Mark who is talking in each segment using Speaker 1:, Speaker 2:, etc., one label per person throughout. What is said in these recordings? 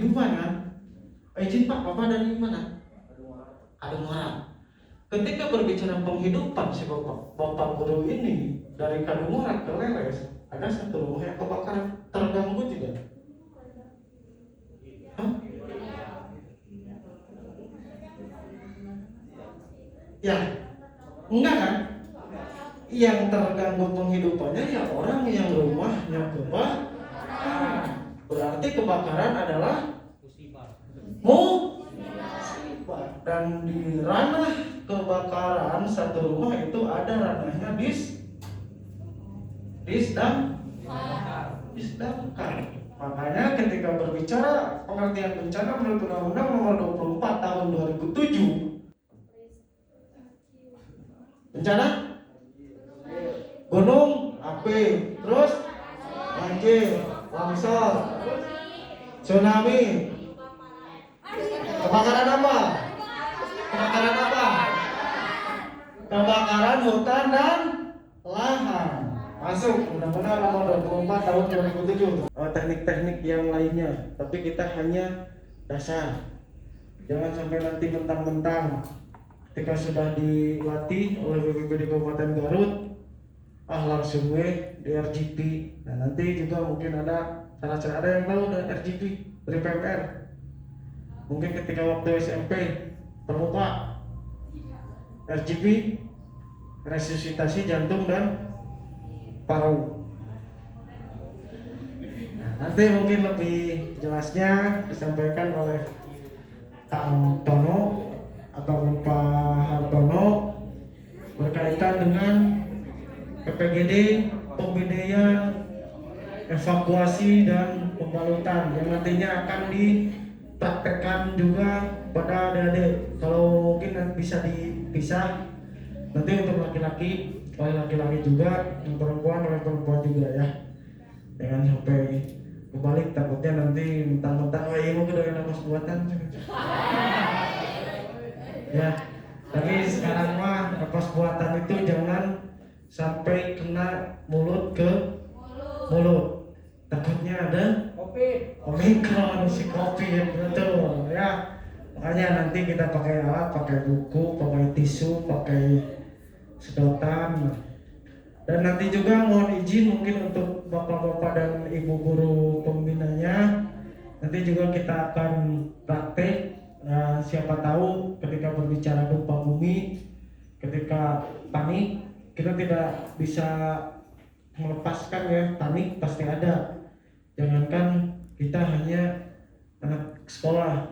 Speaker 1: Duman kan? Izin Pak, Bapak dari mana? Kadungora. Ketika berbicara penghidupan si Bapak guru ini dari Kadungora ke Leles, ada satu rumah yang kebakaran, terganggu tidak? Hah? Ya, enggak kan? Yang terganggu penghidupannya ya orang yang rumahnya kebakaran. Berarti kebakaran adalah musibah. Dan di ranah kebakaran satu rumah itu ada ranahnya disdamkar. Makanya ketika berbicara pengertian bencana menurut Undang-Undang Nomor 24 Tahun 2007, bencana gunung api, terus banjir, longsor, tsunami, kebakaran apa? Kebakaran apa? Kebakaran hutan dan lahan. Masuk Undang-Undang Nomor 24 Tahun 2007. Teknik-teknik yang lainnya, tapi kita hanya dasar. Jangan sampai nanti mentang-mentang ketika sudah dilatih oleh BPBD Kabupaten Garut, langsung di RGP. Nah nanti juga mungkin ada cara-cara, ada yang tahu dari RGP dari PMR. Mungkin ketika waktu SMP terlupa RGP, resusitasi jantung dan paru. Nah, nanti mungkin lebih jelasnya disampaikan oleh Kang Tono atau Pak Hartono berkaitan dengan PPGD, pembedaian, evakuasi dan pembalutan yang nantinya akan dipraktekkan juga pada adik-adik. Kalau mungkin bisa dipisah nanti untuk laki-laki oleh laki-laki juga, yang perempuan oleh perempuan juga ya. Jangan sampai kebalik, takutnya nanti mentang-mentang ini mungkin dari nafas buatan. Ya, tapi sekarang mah nafas buatan itu jangan sampai kena mulut ke mulut. Takutnya ada Omikron, si COVID, betul ya. Makanya nanti kita pakai alat, pakai buku, pakai tisu, pakai sedotan. Dan nanti juga mohon izin mungkin untuk bapak-bapak dan ibu guru pembinanya, nanti juga kita akan praktek. Siapa tahu ketika berbicara gempa bumi, ketika panik, kita tidak bisa melepaskan ya, panik pasti ada. Jangankan kita hanya anak sekolah,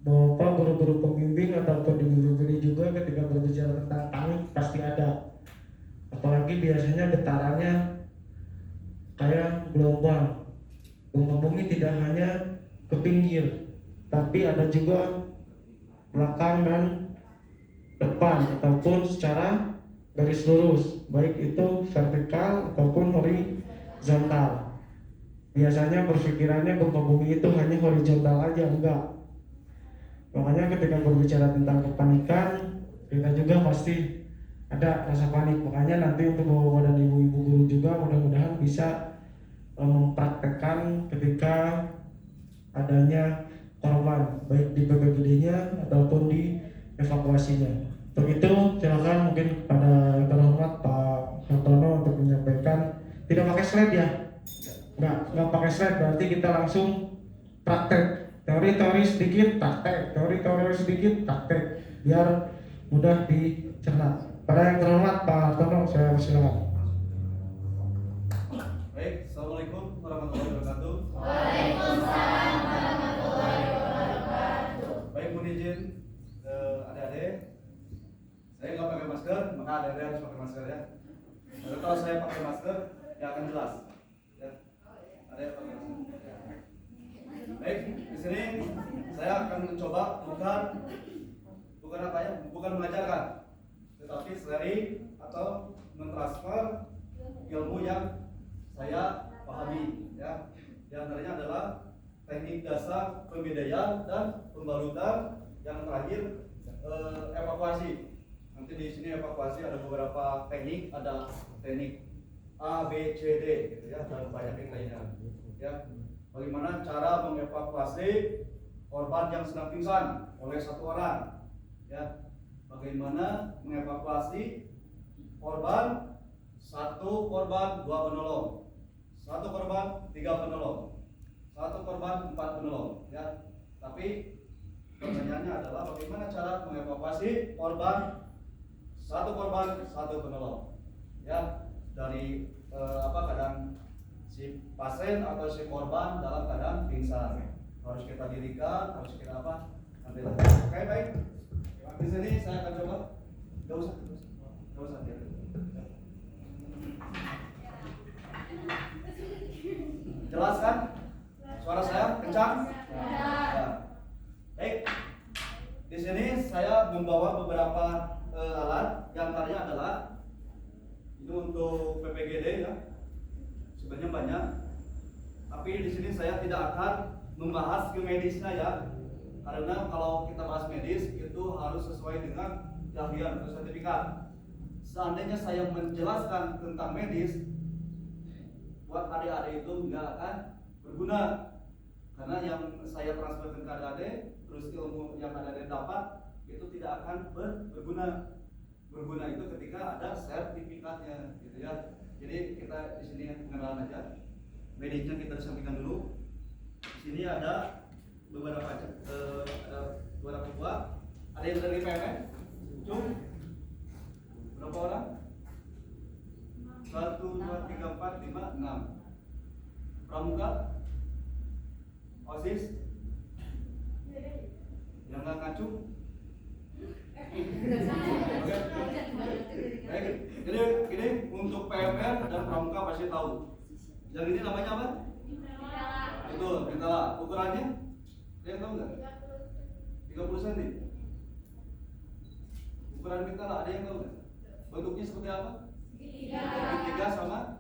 Speaker 1: bapak guru-guru pembimbing ataupun di BPBD juga ketika berbicara tentang panik pasti ada. Apalagi biasanya getarannya kayak gelombang. Gempa bumi tidak hanya ke pinggir, tapi ada juga belakang dan depan ataupun secara garis lurus, baik itu vertikal ataupun horizontal. Biasanya berpikirannya gempa bumi itu hanya horizontal aja, enggak. Makanya ketika berbicara tentang kepanikan, kita juga pasti ada rasa panik. Makanya nanti untuk bapak-bapak dan ibu-ibu guru juga mudah-mudahan bisa mempraktekkan ketika adanya korban baik di PPBD-nya ataupun di evakuasinya. Untuk itu silakan mungkin kepada yang terhormat Pak Hartono untuk menyampaikan. Tidak pakai slide ya? Nggak pakai slide, berarti kita langsung praktek. Teori-teori sedikit praktek, teori-teori sedikit praktek, biar mudah dicerna. Pada yang terhormat Pak Hartono, saya persilakan.
Speaker 2: Baik, Assalamualaikum warahmatullahi wabarakatuh.
Speaker 3: Waalaikumsalam warahmatullahi wabarakatuh.
Speaker 2: Baik, mohon izin adik-adik, saya nggak pakai masker, maka adik-adik harus pakai masker ya. Lalu kalau saya pakai masker, ya akan jelas. Ya, adik pakai masker. Ya. Baik, di sini saya akan mencoba bukan apa ya, bukan mengajarkan, tetapi sharing atau mentransfer ilmu yang saya pahami ya. Di antaranya adalah teknik dasar pembedaian dan pembalutan, yang terakhir evakuasi. Nanti di sini evakuasi ada beberapa teknik, ada teknik A, B, C, D gitu ya, dan banyak yang lainnya. Ya, bagaimana cara mengevakuasi korban yang sedang pingsan oleh satu orang. Ya, bagaimana mengevakuasi korban? Satu korban, dua penolong. Satu korban, tiga penolong. Satu korban, empat penolong. Ya, tapi pertanyaannya adalah bagaimana cara mengevakuasi korban? Satu korban, satu penolong. Ya, dari keadaan si pasien atau si korban dalam keadaan pingsan. Harus kita dirikan, harus kita ambil. Oke, baik. Di sini saya akan coba. Gak usah. Ya. Jelas kan? Suara saya kencang? Ya. Baik. Di sini saya membawa beberapa alat. Yang antaranya adalah itu untuk PPGD ya. Sebenarnya banyak. Tapi di sini saya tidak akan membahas skill medisnya ya. Karena kalau kita bahas medis itu harus sesuai dengan keahlian atau sertifikat. Seandainya saya menjelaskan tentang medis, buat adik-adik itu nggak akan berguna. Karena yang saya transferkan ke adik-adik, terus ilmu yang adik-adik dapat itu tidak akan berguna. Berguna itu ketika ada sertifikatnya, gitu ya. Jadi kita di sini pengenalan aja. Medisnya kita sampaikan dulu. Di sini ada beberapa buah. Ada yang dari PMN? Cung? Berapa orang? 1, 2, 3, 4, 5, 6. Pramuka? OSIS? Yang nggak ngacung? Baik, jadi untuk PMN dan Pramuka pasti tahu. Yang ini namanya apa? Betul, Vitala. Ukurannya? Ada yang tahu nggak? 30 cm. Ukuran Vitala ada yang tahu nggak? Bentuknya seperti apa? Segitiga sama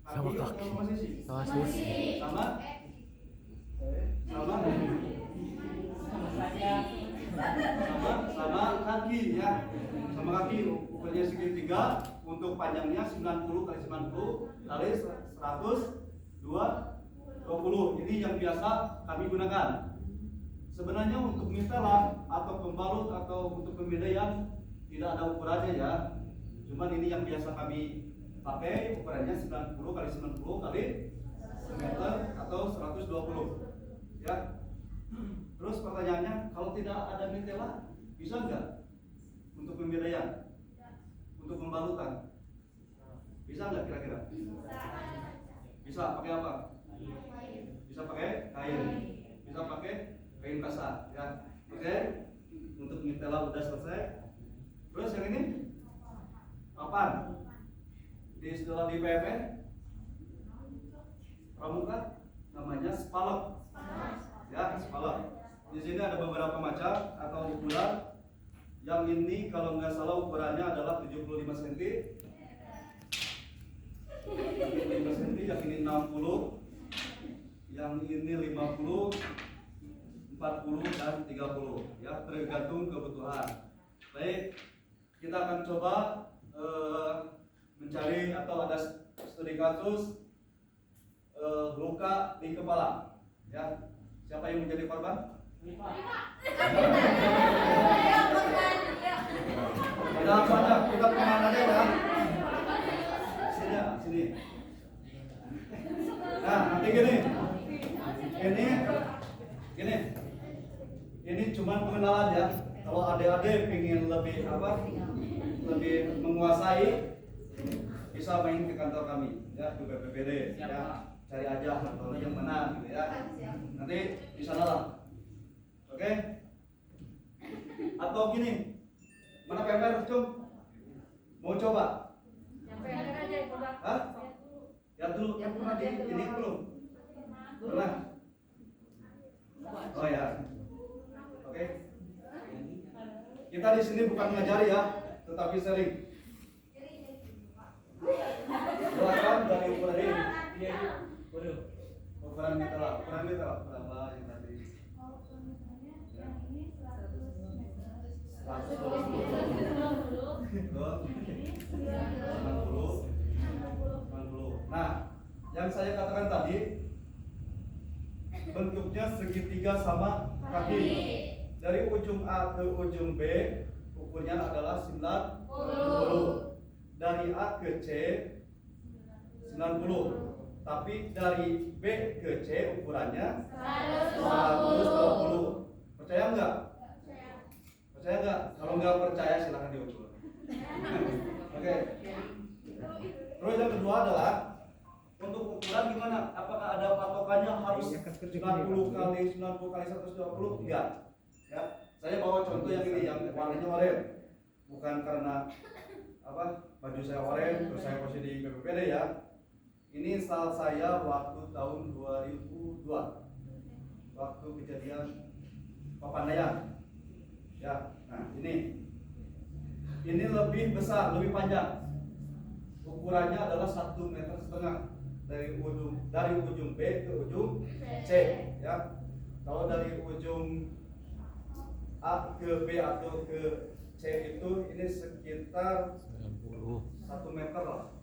Speaker 2: kaki atau sama sisi? Sama? Sama kaki ya. Sama kaki ukurannya segitiga. Untuk panjangnya 90 kali 90 kali 100 20. Ini yang biasa kami gunakan. Sebenarnya untuk mitela atau pembalut atau untuk pembedaian tidak ada ukurannya ya. Cuman ini yang biasa kami pakai, ukurannya 90 kali 90 kali 1 meter atau 120 ya. Terus pertanyaannya, kalau tidak ada mitela bisa nggak untuk pembedaian, untuk pembalutan? Bisa nggak kira-kira? Bisa pakai apa? Bisa pakai kain, bisa pakai kain kasar ya. Oke, untuk mitela udah selesai. Terus yang ini papan, di istilah di PMN Pramuka namanya spalek ya, spalek. Di sini ada beberapa macam atau ukuran. Yang ini kalau nggak salah ukurannya adalah 75 cm, 75 cm, yang ini 60, yang ini 50, 40 dan 30 ya, tergantung kebutuhan. Baik, kita akan coba mencari atau ada studi kasus luka di kepala ya. Siapa yang menjadi korban? Ada kita kemana aja ya? Sini. Nah, nanti gini. Ini cuma pengenalan ya. Kalau adik-adik pengen lebih menguasai, bisa main ke kantor kami ya, ke BPBD ya. Cari aja kantornya yang mana gitu ya. Nanti di sana lah. Oke? Atau gini. Mana PMR, Cung? Mau coba?
Speaker 3: Yang PMR aja coba.
Speaker 2: Hah? Ya dulu, yang pernah di ini belum? Pernah? Oh ya. Oke. Kita di sini bukan ngajari ya, tetapi sharing. Silakan dari ukuran ini. Ukuran mitela berapa yang tadi? 90. Nah, yang saya katakan tadi bentuk bentuknya segitiga sama kaki. Dari ujung A ke ujung B ukurnya adalah 90. Dari A ke C 90. Tapi dari B ke C ukurannya 120. Percaya enggak? Percaya enggak? Kalau enggak percaya silahkan diukur. Oke. Terus yang kedua adalah untuk ukuran gimana? Apakah ada patokannya harus 90 kali 90 kali 120? Enggak. Ya. Saya bawa contoh yang ini yang warnanya oranye. Bukan karena apa? Baju saya oranye terus saya posisi di BPPD ya. Ini salah saya waktu tahun 2002. Waktu kejadian Papandayan. Ya. Nah, ini lebih besar, lebih panjang. Ukurannya adalah 1,5 meter dari ujung B ke ujung C ya. Kalau dari ujung A ke B atau ke C itu ini sekitar 1 meter lah.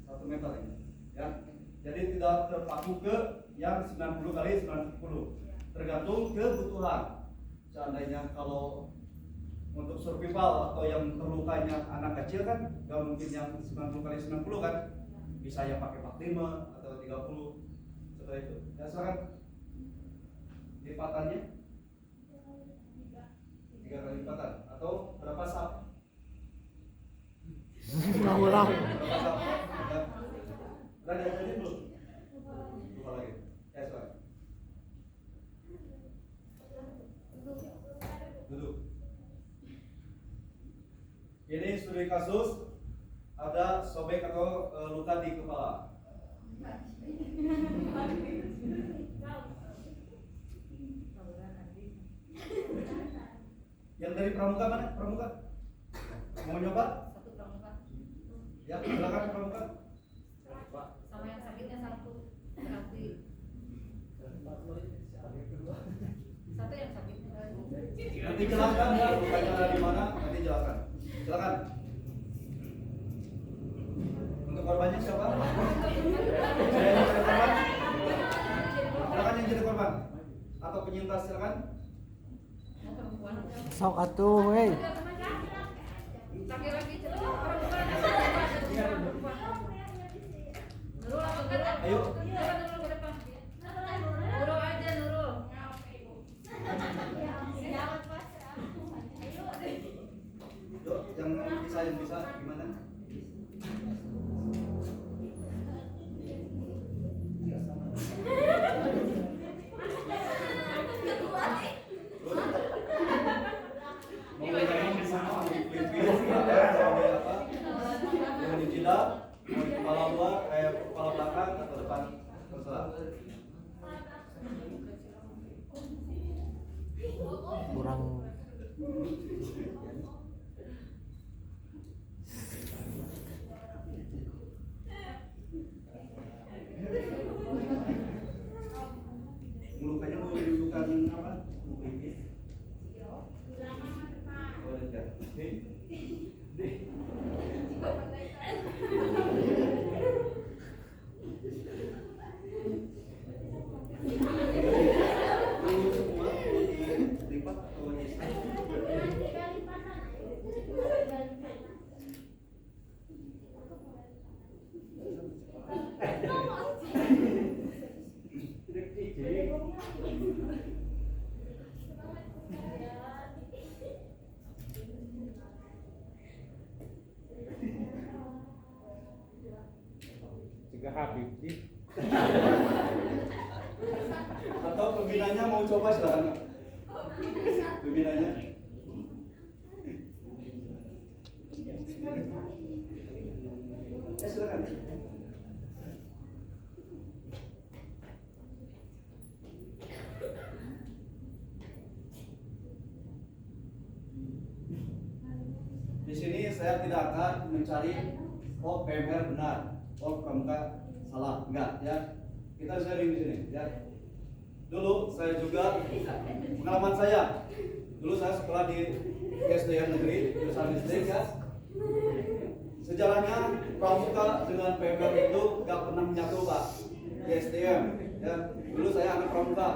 Speaker 2: 1 meter ini ya. Jadi tidak terpaku ke yang 90 kali 90. Tergantung kebutuhan. Seandainya kalau untuk survival atau yang terlukanya anak kecil kan nggak mungkin yang 90 kali 90 kan, bisa yang pakai 45 atau 30 seperti itu. Ya silakan lipatannya 3 kali lipatan atau berapa sap?
Speaker 4: Ulang.
Speaker 2: Berapa sap? Ya. Udah diajarin belum? Lupa lagi. Ya silakan. Duduk. Ini studi kasus ada sobek atau luka di kepala. Yang dari pramuka mana? Pramuka? Mau nyoba?
Speaker 3: Satu pramuka.
Speaker 2: Ya, silakan pramuka.
Speaker 3: Sama yang sakitnya satu. Berarti satu yang sakit.
Speaker 2: Nanti jelaskan ya, lukanya ada di mana, nanti jelaskan. Silakan. Untuk korbannya siapa? Saya yang jadi korban. Silakan yang jadi korban. Atau penyintas silakan.
Speaker 4: Sok atuh we.
Speaker 3: Laki-laki cerita perempuan. Nurul apa?
Speaker 2: Ayo.
Speaker 3: Nurul ke depan. Nurul aja Nurul.
Speaker 2: Yuk, yang bisa gimana? Mau ngomong di sana, mau di pelipis, mau di apa? Mau di jidat, mau di kepala luar, kepala belakang atau depan, terserah.
Speaker 4: Kurang
Speaker 2: Lukanya mau didudukan apa? Pelipis. Oh, tidak. Lipat atau
Speaker 5: Juga Habib sih.
Speaker 2: atau pembinanya mau coba silakan. Pembinanya. Ya silakan. Di sini saya tidak akan mencari PMR benar, pramuka salah, enggak ya. Kita sharing di sini ya. Dulu saya juga pengalaman saya. Dulu saya sekolah di SDN negeri jurusan listrik ya. Sejarahnya pramuka dengan PMR itu enggak pernah menyatu Pak di SDM ya. Dulu saya anak pramuka.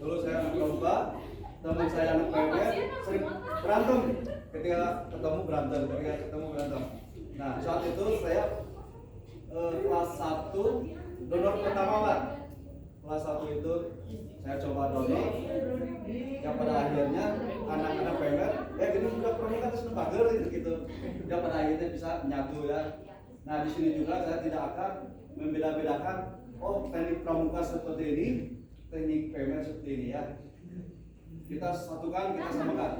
Speaker 2: Dulu saya anak lomba, teman saya anak PWN sering berantem. Ketika ketemu berantem. Nah saat itu saya kelas 1 donor pertama Pak. Kelas 1 itu saya coba donor. Yang pada akhirnya anak-anak PWN gini sudah pernah atas pagar gitu. Yang pada akhirnya bisa menyatu ya. Nah di sini juga saya tidak akan membeda-bedakan teknik pramuka seperti ini, teknik PWN seperti ini ya. Kita satukan, kita samakan.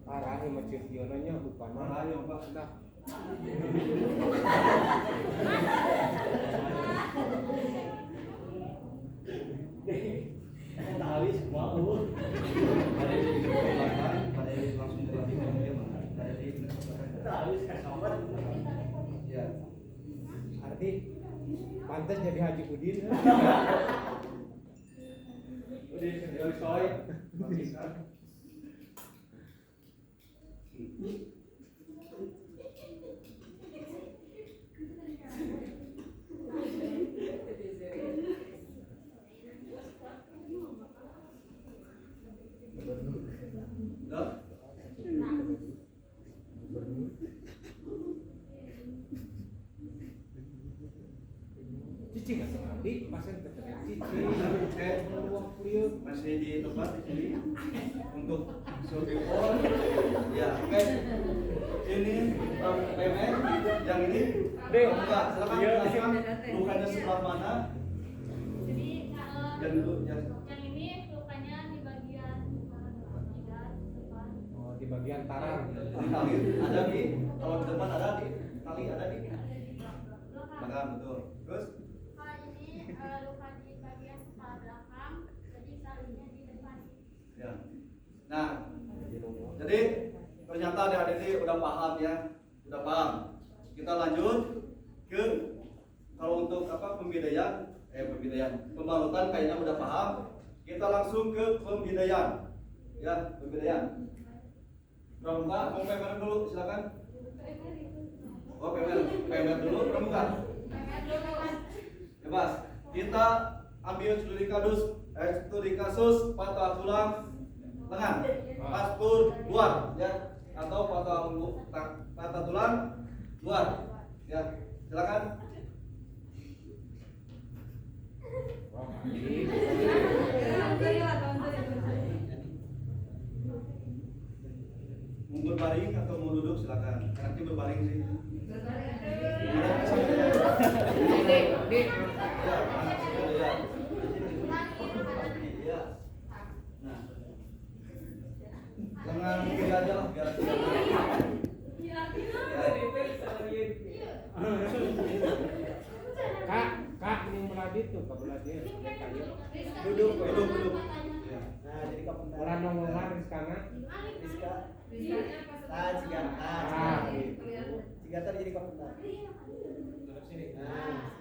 Speaker 5: Arahin macam Fionanya bukan
Speaker 2: Arahin Pak.
Speaker 5: Nah,
Speaker 2: habis mau. Ada di belakang, ada langsung di belakang dia mana? Ada di habis kasawan. Ya.
Speaker 5: arti pantas jadi Haji Udin.
Speaker 2: Udin dari soy. Bisa.
Speaker 5: Cici nggak sengaja pasang ketemu Cici.
Speaker 2: Masih di tempat di sini untuk survivor. Ya, oke. Ini PMN yang ini. Enggak, silakan jelaskan lukanya sebelah mana.
Speaker 3: Jadi
Speaker 2: Dan dulu ya.
Speaker 3: yang ini lukanya di bagian depan.
Speaker 5: Oh, di bagian tarang.
Speaker 2: Di tali ada di kalau di depan ada di tali ada di belakang betul. Terus
Speaker 3: Kalau ini luka di bagian kepala belakang, jadi talinya di depan.
Speaker 2: ya. Nah, jadi ternyata adik-adik ini udah paham ya, udah paham. Kita lanjut ke kalau untuk apa pembidayaan, pembalutan kayaknya udah paham. Kita langsung ke pembidayaan, ya pembidayaan. Pramuka, mau PMR dulu silakan. Oh PMR dulu, pramuka. Bebas. Kita ambil studi kasus patah tulang lengan, pastur luar, ya, atau patah tulang luar, ya, silakan. Mau berbaring atau mau duduk silakan. Nanti berbaring sih. Ya. Nah. Lengan kiri aja lah biar tidak.
Speaker 5: Kak, ini meladit tuh, Kak Meladit.
Speaker 2: Duduk. Ya.
Speaker 5: Nah, Nah, jadi kapten. Orang nongol Rizkana.
Speaker 3: Rizka.
Speaker 5: Cigata. Ah, gitu. Cigata jadi kapten.
Speaker 2: Duduk sini.
Speaker 5: Nah.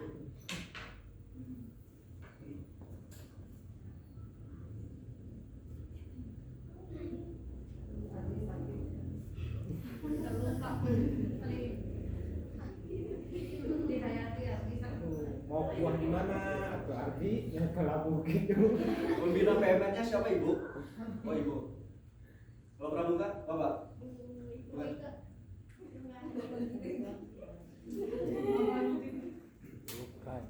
Speaker 5: Mau buah di mana? Atau Ardi yang kelabu gitu.
Speaker 2: Pembina PMN-nya siapa ibu? Oh ibu. Kalau pramuka, bapak. Bukan.
Speaker 4: Bukan.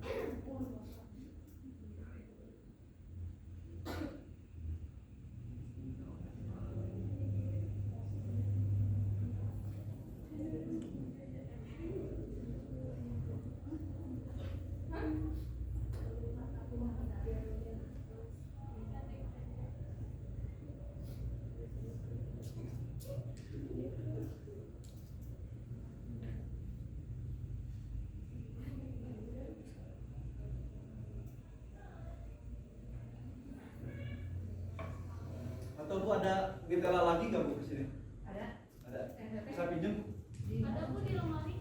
Speaker 2: Atau bu ada gejala lagi nggak bu kesini?
Speaker 3: Ada.
Speaker 2: Ada. Bisa pinjem?
Speaker 3: Ada Bu di lemari.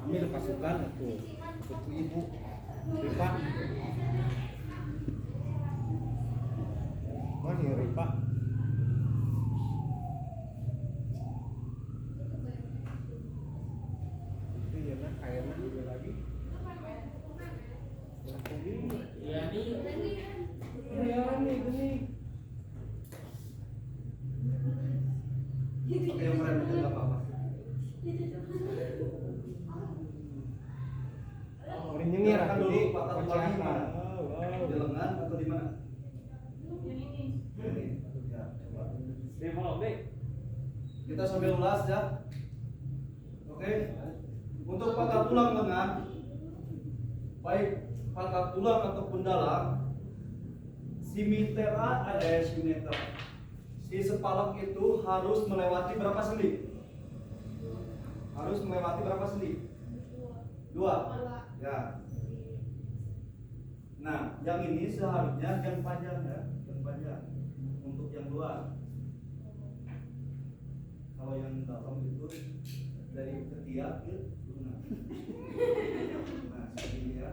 Speaker 5: Ambil pasukan aku. Butuh ibu. Ripa. Mana ya Ripa? Itu ya nak kayaknya juga lagi. Iya nih. Iya nih gini.
Speaker 2: Oke yang keren aja nggak apa-apa.
Speaker 5: Orang nyengir
Speaker 2: Kan dulu patah tulang di
Speaker 5: siapa?
Speaker 2: mana?
Speaker 5: Wow.
Speaker 2: Di lengan atau di mana?
Speaker 3: Yang ini.
Speaker 2: Ini. Ya, coba. Kita sambil ulas ya. Oke. Untuk patah tulang lengan, baik patah tulang ataupun dalam, simeter, si sepalak itu harus melewati berapa sendi? Harus melewati berapa sendi? Dua. Ya. Nah, yang ini seharusnya yang panjang ya, yang panjang untuk yang luar. Kalau yang dalam itu dari ketiak ke lunak. Nah, segini ya.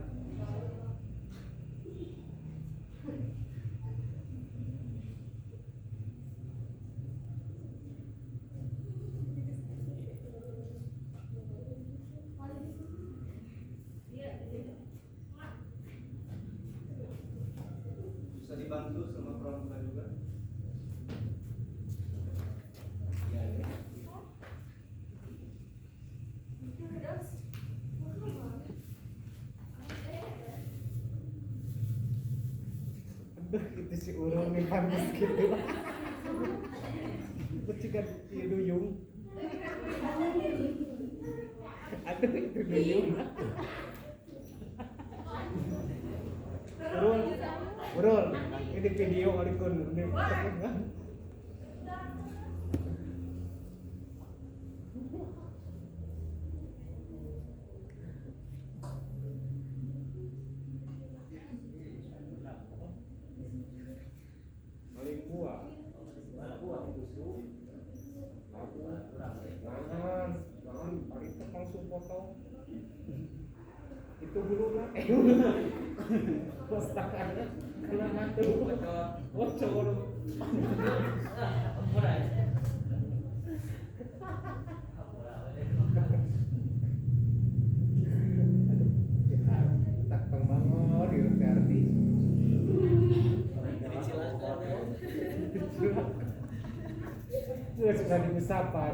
Speaker 2: Bisa dibantu sama pramuka juga.
Speaker 5: Aduh, itu si urung nih panas gitu. Kecikan si duyung. Aduh, itu duyung. Urul, urul. Ini video kali kun. Ini kan. Paling buah. Buah itu. Jangan paling langsung potong. Itu dulu lah. Postakannya kena matu. Bocor. Tak pengmangor di Ardi. Gue sudah diusapan.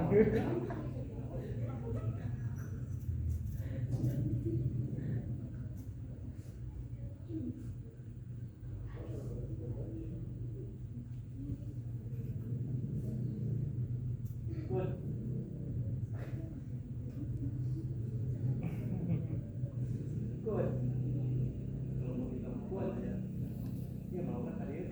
Speaker 5: Dia mau kan tadi?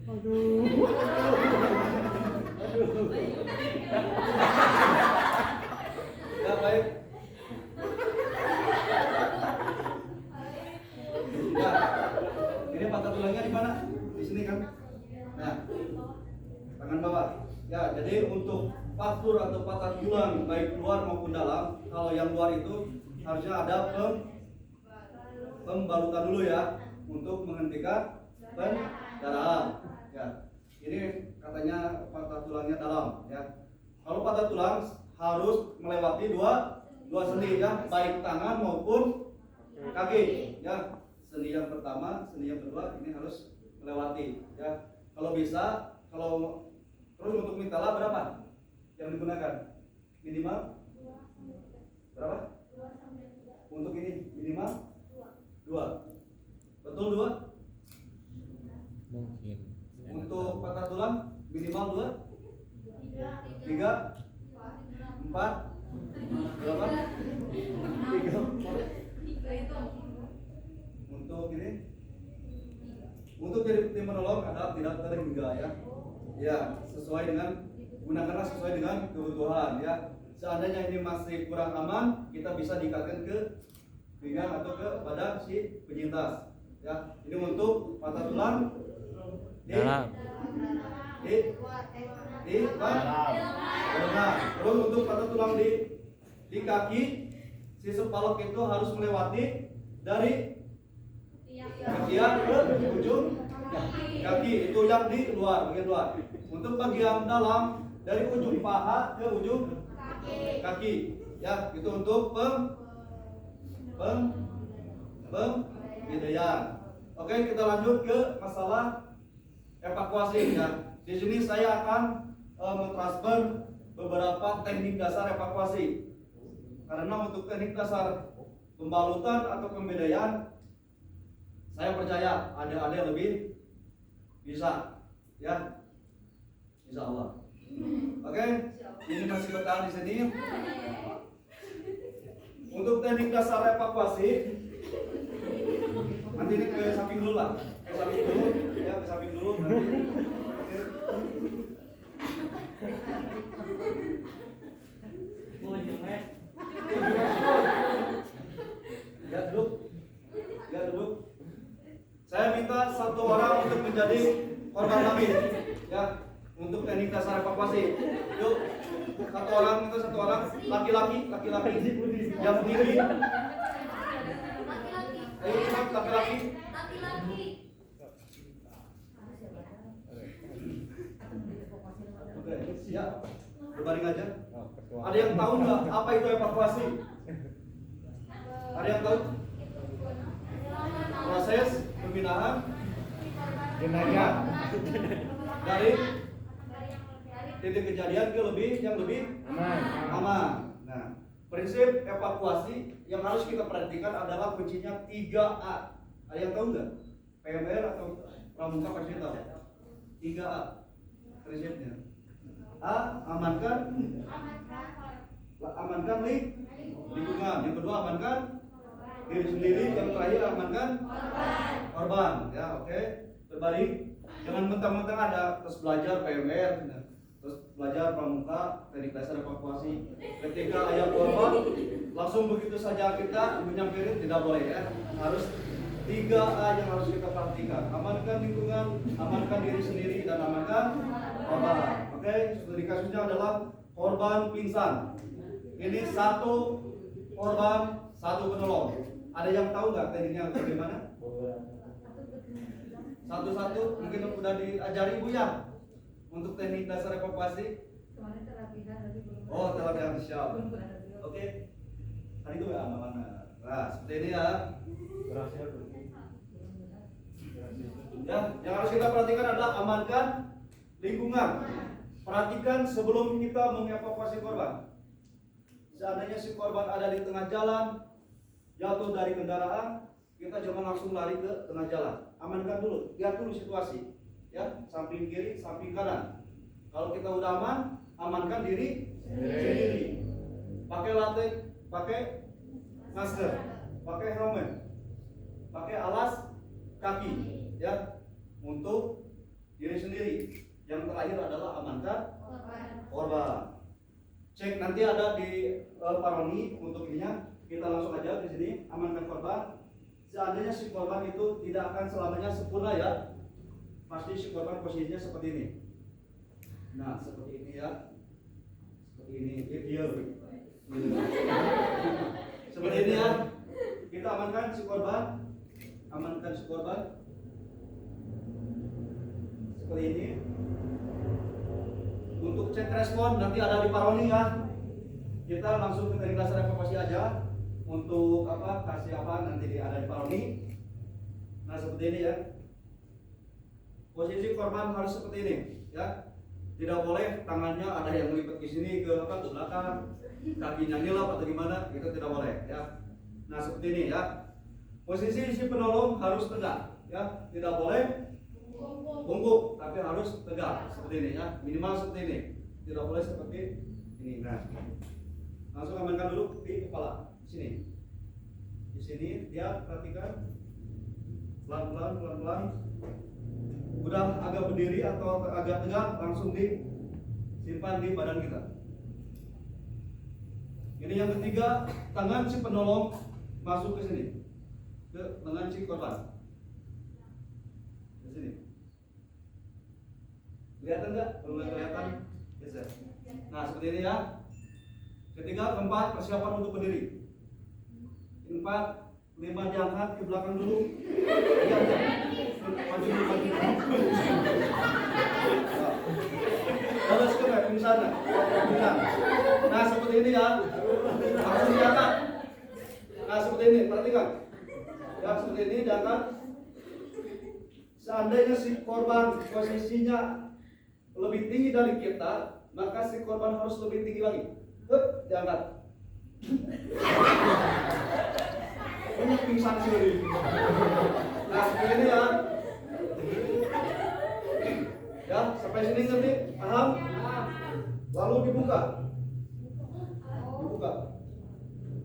Speaker 5: Aduh.
Speaker 2: Ya baik. Ya, ini patah tulangnya di mana? Di sini kan? Nah, tangan bawah. Ya, jadi untuk faktur atau patah tulang baik luar maupun dalam, kalau yang luar itu harusnya ada pembalutan dulu ya untuk menghentikan pendarahan. Ya, ini katanya patah tulangnya dalam. Ya, kalau patah tulang harus melewati dua sendi ya, baik tangan maupun kaki. Ya, sendi yang pertama, sendi yang kedua ini harus melewati. Ya, kalau bisa, kalau terus untuk mintala berapa yang digunakan? Minimal berapa? Untuk ini minimal 2. Betul 2?
Speaker 4: Mungkin.
Speaker 2: Untuk patah tulang minimal 2? 3? 4? Berapa? 3. Untuk ini? Untuk jadi tim menolong adalah tidak terhingga ya. Ya, sesuai dengan gunakanlah sesuai dengan kebutuhan ya. Seandainya ini masih kurang aman, kita bisa diikatkan ke pinggang atau ke pada si penyintas. Ya, ini untuk patah tulang
Speaker 4: Dalam.
Speaker 2: di dalam. Terus untuk patah tulang di kaki, si sepalok itu harus melewati dari bagian ke ujung kaki, itu yang di luar, bagian luar. Untuk bagian dalam dari ujung paha ke ujung kaki, ya itu untuk pembedaian. Oke, kita lanjut ke masalah evakuasi ya. Di sini saya akan mentransfer beberapa teknik dasar evakuasi. Karena untuk teknik dasar pembalutan atau pembedaian, saya percaya ada lebih bisa, ya, insya Allah. Oke, ini masih bertahan di sini. Untuk teknik dasar evakuasi, nanti ini ke samping dulu lah, ke samping dulu, ya, ke samping dulu. Nanti. Ya duduk, ya duduk. Saya minta satu orang untuk menjadi korban kami, ya, untuk teknik dasar evakuasi. Yuk, satu orang itu satu orang, laki-laki yang berdiri. Ayo cepat laki-laki. Oke, siap. Berbaring aja. Ada yang tahu nggak apa itu evakuasi? Ada yang tahu? Proses pemindahan
Speaker 5: Jenazah
Speaker 2: dari titik kejadian ke yang lebih aman. Nah, prinsip evakuasi yang harus kita perhatikan adalah kuncinya 3A. Ada yang tahu nggak? PMR atau pramuka pasti tahu. 3A prinsipnya. A, amankan lingkungan. Yang kedua, amankan diri sendiri. Yang terakhir, amankan korban. Ya, oke. Berbaring. Jangan mentang-mentang ada terus belajar PMR, terus belajar pramuka, teknik dasar evakuasi. Ketika ayah korban, langsung begitu saja kita menyamperin, tidak boleh ya. Harus 3A yang harus kita perhatikan. Amankan lingkungan, amankan diri sendiri, dan amankan korban. Oke, studi kasusnya adalah korban pingsan. Ini satu korban, satu penolong. Ada yang tahu nggak tekniknya bagaimana? Satu-satu mungkin udah diajari Ibu ya untuk teknik dasar evakuasi. Oh, terlatihan siap. Oke. Hari itu ya mana? Nah, seperti ini ya. Ya, yang harus kita perhatikan adalah amankan lingkungan. Perhatikan sebelum kita mengevakuasi korban. Seandainya si korban ada di tengah jalan, jatuh dari kendaraan, kita jangan langsung lari ke tengah jalan. Amankan dulu, lihat dulu situasi, ya, samping kiri, samping kanan. Kalau kita udah aman, amankan diri sendiri. Pakai latex, pakai masker, pakai helmet, pakai alas kaki, ya, untuk diri sendiri. Yang terakhir adalah amankan korban. Cek nanti ada di paroni untuk ininya. Kita langsung aja di sini amankan korban. Seandainya si korban itu tidak akan selamanya sempurna ya, pasti si korban posisinya seperti ini. Nah seperti ini ya, seperti ini. Dia seperti ini ya. Kita amankan si korban, seperti ini. Untuk cek respon nanti ada di paroni ya. Kita langsung ke teknik dasar evakuasi aja. Untuk apa kasih apa nanti ada di paroni. Nah seperti ini ya. Posisi korban harus seperti ini ya. Tidak boleh tangannya ada yang melipat ke sini ke belakang, kakinya nyelap atau gimana, itu tidak boleh ya. Nah seperti ini ya. Posisi si penolong harus tegak ya, tidak boleh bungkuk, tapi harus tegak seperti ini ya, minimal seperti ini, tidak boleh seperti ini. Nah, langsung amankan dulu di kepala, di sini dia perhatikan pelan-pelan, udah agak berdiri atau agak tegak, langsung disimpan di badan kita. Ini yang ketiga, tangan si penolong masuk ke sini, ke lengan si korban, ke sini. Kelihatan nggak? Belum kelihatan? Bisa. Nah seperti ini ya. Ketiga, keempat, persiapan untuk berdiri. 4, 5 diangkat ke belakang dulu. Maju. Terus ke pingsan. Nah seperti ini ya. Langsung diangkat. Nah seperti ini, perhatikan. Ya seperti ini diangkat. Seandainya si korban posisinya lebih tinggi dari kita, maka si korban harus lebih tinggi lagi. Diangkat. Ini pingsan sendiri. Nah seperti ini ya. Ya sampai sini ngerti? Paham? Lalu dibuka.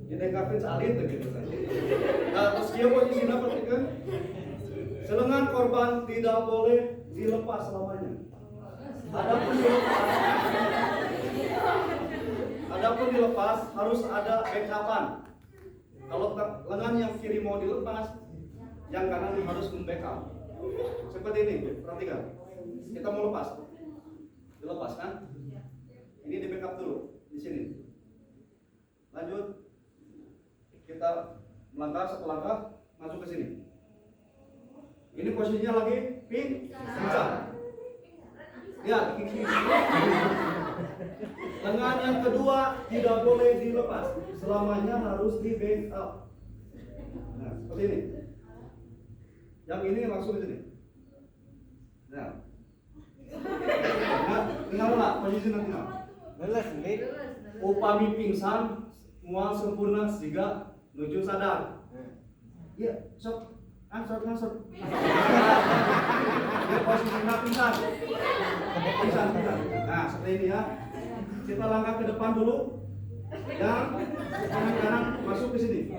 Speaker 2: Didekapin salin begitu saja. Nah terus dia posisinya perhatikan. Selengan korban tidak boleh dilepas selamanya. Adapun dilepas harus ada backupan. Kalau lengan yang kiri mau dilepas, yang kanan harus membackup. Seperti ini, perhatikan. Kita mau lepas, dilepas kan? Ini di backup dulu di sini. Lanjut, kita melangkah satu langkah masuk ke sini. Ini posisinya lagi pingsan. Ya, lengan yang kedua tidak boleh dilepas, selamanya harus di backup. Nah, seperti ini. Yang ini langsung ke sini. Nah, tinggal lah posisi nanti.
Speaker 5: Leles nih.
Speaker 2: Upami pingsan, mual sempurna sehingga menuju sadar. Iya, sok. Ansor. Dia posisinya pingsan. Nah, seperti ini ya. Kita langkah ke depan dulu. Yang kanan masuk ke sini.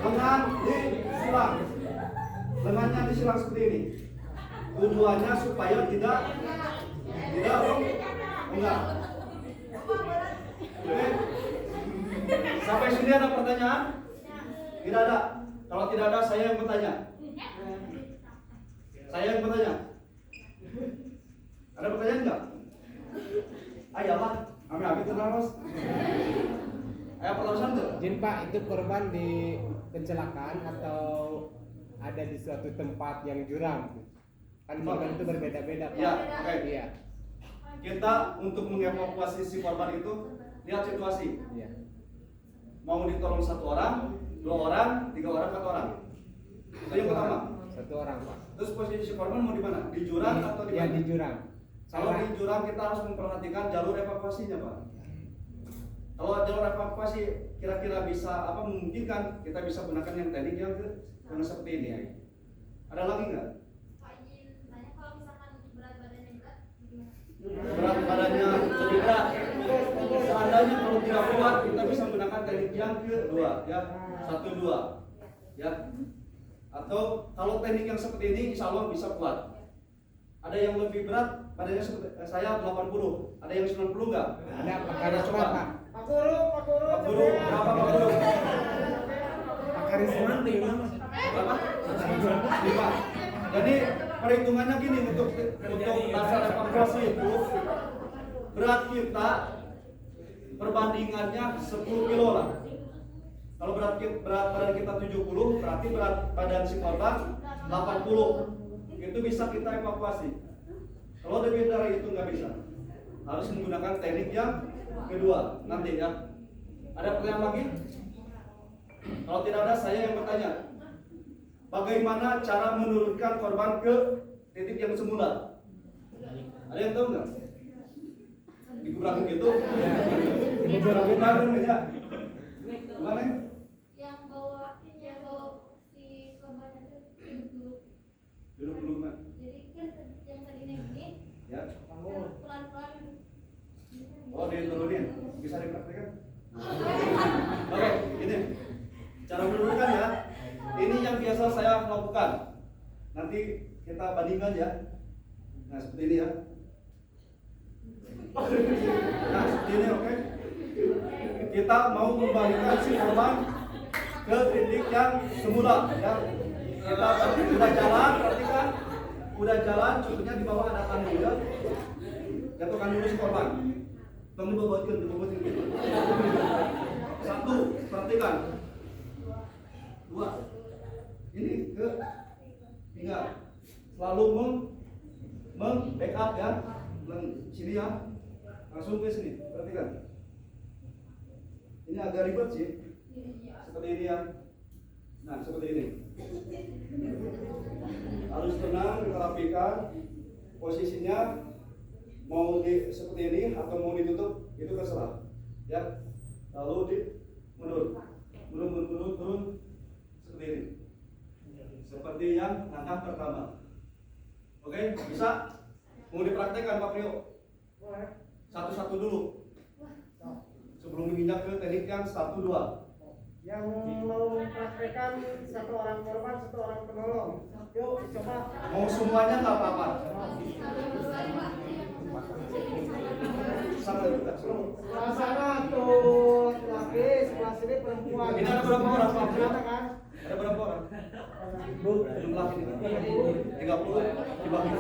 Speaker 2: Lengan disilang. Lengannya disilang seperti ini. Tujuannya supaya tidak enggak. Oke. Sampai sini ada pertanyaan? Tidak ada. Kalau tidak ada, saya yang bertanya. Ada pertanyaan enggak? Ayolah, kami terus. Ayo pertanyaan tuh.
Speaker 5: Jin Pak, itu korban di kecelakaan atau ada di suatu tempat yang juram? Kan korban itu berbeda-beda Pak.
Speaker 2: Iya, oke.
Speaker 5: Iya.
Speaker 2: Kita untuk mengevakuasi si korban itu lihat situasi.
Speaker 5: Iya.
Speaker 2: Mau ditolong 1 orang, 2 orang, 3 orang, 4 orang. Itu yang pertama.
Speaker 5: 1 orang Pak.
Speaker 2: Terus posisi si korban mau di mana? Di jurang atau di
Speaker 5: Ya
Speaker 2: mana?
Speaker 5: di jurang.
Speaker 2: Kalau di jurang kita harus memperhatikan jalur evakuasinya, Pak. Kalau jalur evakuasi kira-kira bisa memungkinkan, kita bisa gunakan yang teknik yang seperti ini. Ada lagi nggak?
Speaker 3: Pak izin tanya, kalau misalkan berat badannya berat, gimana?
Speaker 2: Berat badannya lebih berat. Seandainya kalau tidak kuat, kita bisa menggunakan teknik yang kedua, ya. 1 2 ya. Atau kalau teknik yang seperti ini insya Allah bisa kuat. Ada yang lebih berat, badannya seperti saya 80, ada yang 90 enggak?
Speaker 5: Ada Pak
Speaker 2: Coba.
Speaker 5: Pak.
Speaker 1: Pak Guru,
Speaker 2: Berapa Pak Guru?
Speaker 5: Pak Karisma
Speaker 2: Berapa? 5. Jadi perhitungannya gini untuk dasar evakuasi itu berat kita perbandingannya 10 kilo lah. Kalau berat badan kita 70, berarti berat badan si korban 80. Itu bisa kita evakuasi. Kalau lebih dari itu nggak bisa. Harus menggunakan teknik yang kedua nanti ya. Ada pertanyaan lagi? Kalau tidak ada, saya yang bertanya. Bagaimana cara menurunkan korban ke titik yang semula? Ada yang tahu nggak? Dikurangi gitu? Dikurangi ya? Gimana?
Speaker 3: Yang bawa si korban itu duduk.
Speaker 2: Duduk dulu kan?
Speaker 3: Jadi kan yang tadi ini
Speaker 2: Ya.
Speaker 3: pelan-pelan.
Speaker 2: Oh, diturunin. Bisa dipraktikkan? Oke, ini cara menurunkan ya. Ini yang biasa saya lakukan. Nanti kita bandingkan ya. Nah, seperti ini ya. Nah, seperti ini, oke. Kita mau membalikan si korban ke titik yang semula ya. Kita udah jalan, perhatikan. Udah jalan, contohnya di bawah ada tandu ya. Jatuhkan dulu si korban. Kamu bobotin gitu. 1, perhatikan. 2, ini ke 3. Selalu backup ya. Sini ya. Langsung ke sini. Perhatikan. Ini agak ribet sih. Seperti ini ya. Nah, seperti ini. Harus tenang, kita rapikan. Posisinya mau seperti ini atau mau ditutup itu terserah. Ya. Lalu mundur seperti ini. Seperti yang langkah pertama. Oke, bisa? Mau dipraktekkan Pak Prio? Satu-satu dulu. Sebelum menginjak ke teknik yang 1 2.
Speaker 1: yang mau praktekkan satu orang korban, satu orang penolong. Yuk coba.
Speaker 2: Mau semuanya nggak apa-apa. Sampai juga.
Speaker 1: Sebelah sana tuh laki, sebelah sini perempuan.
Speaker 2: Ini ada berapa orang Pak Prio?
Speaker 1: Ada kan?
Speaker 2: Ada berapa orang? Jumlah ini 30 dibagi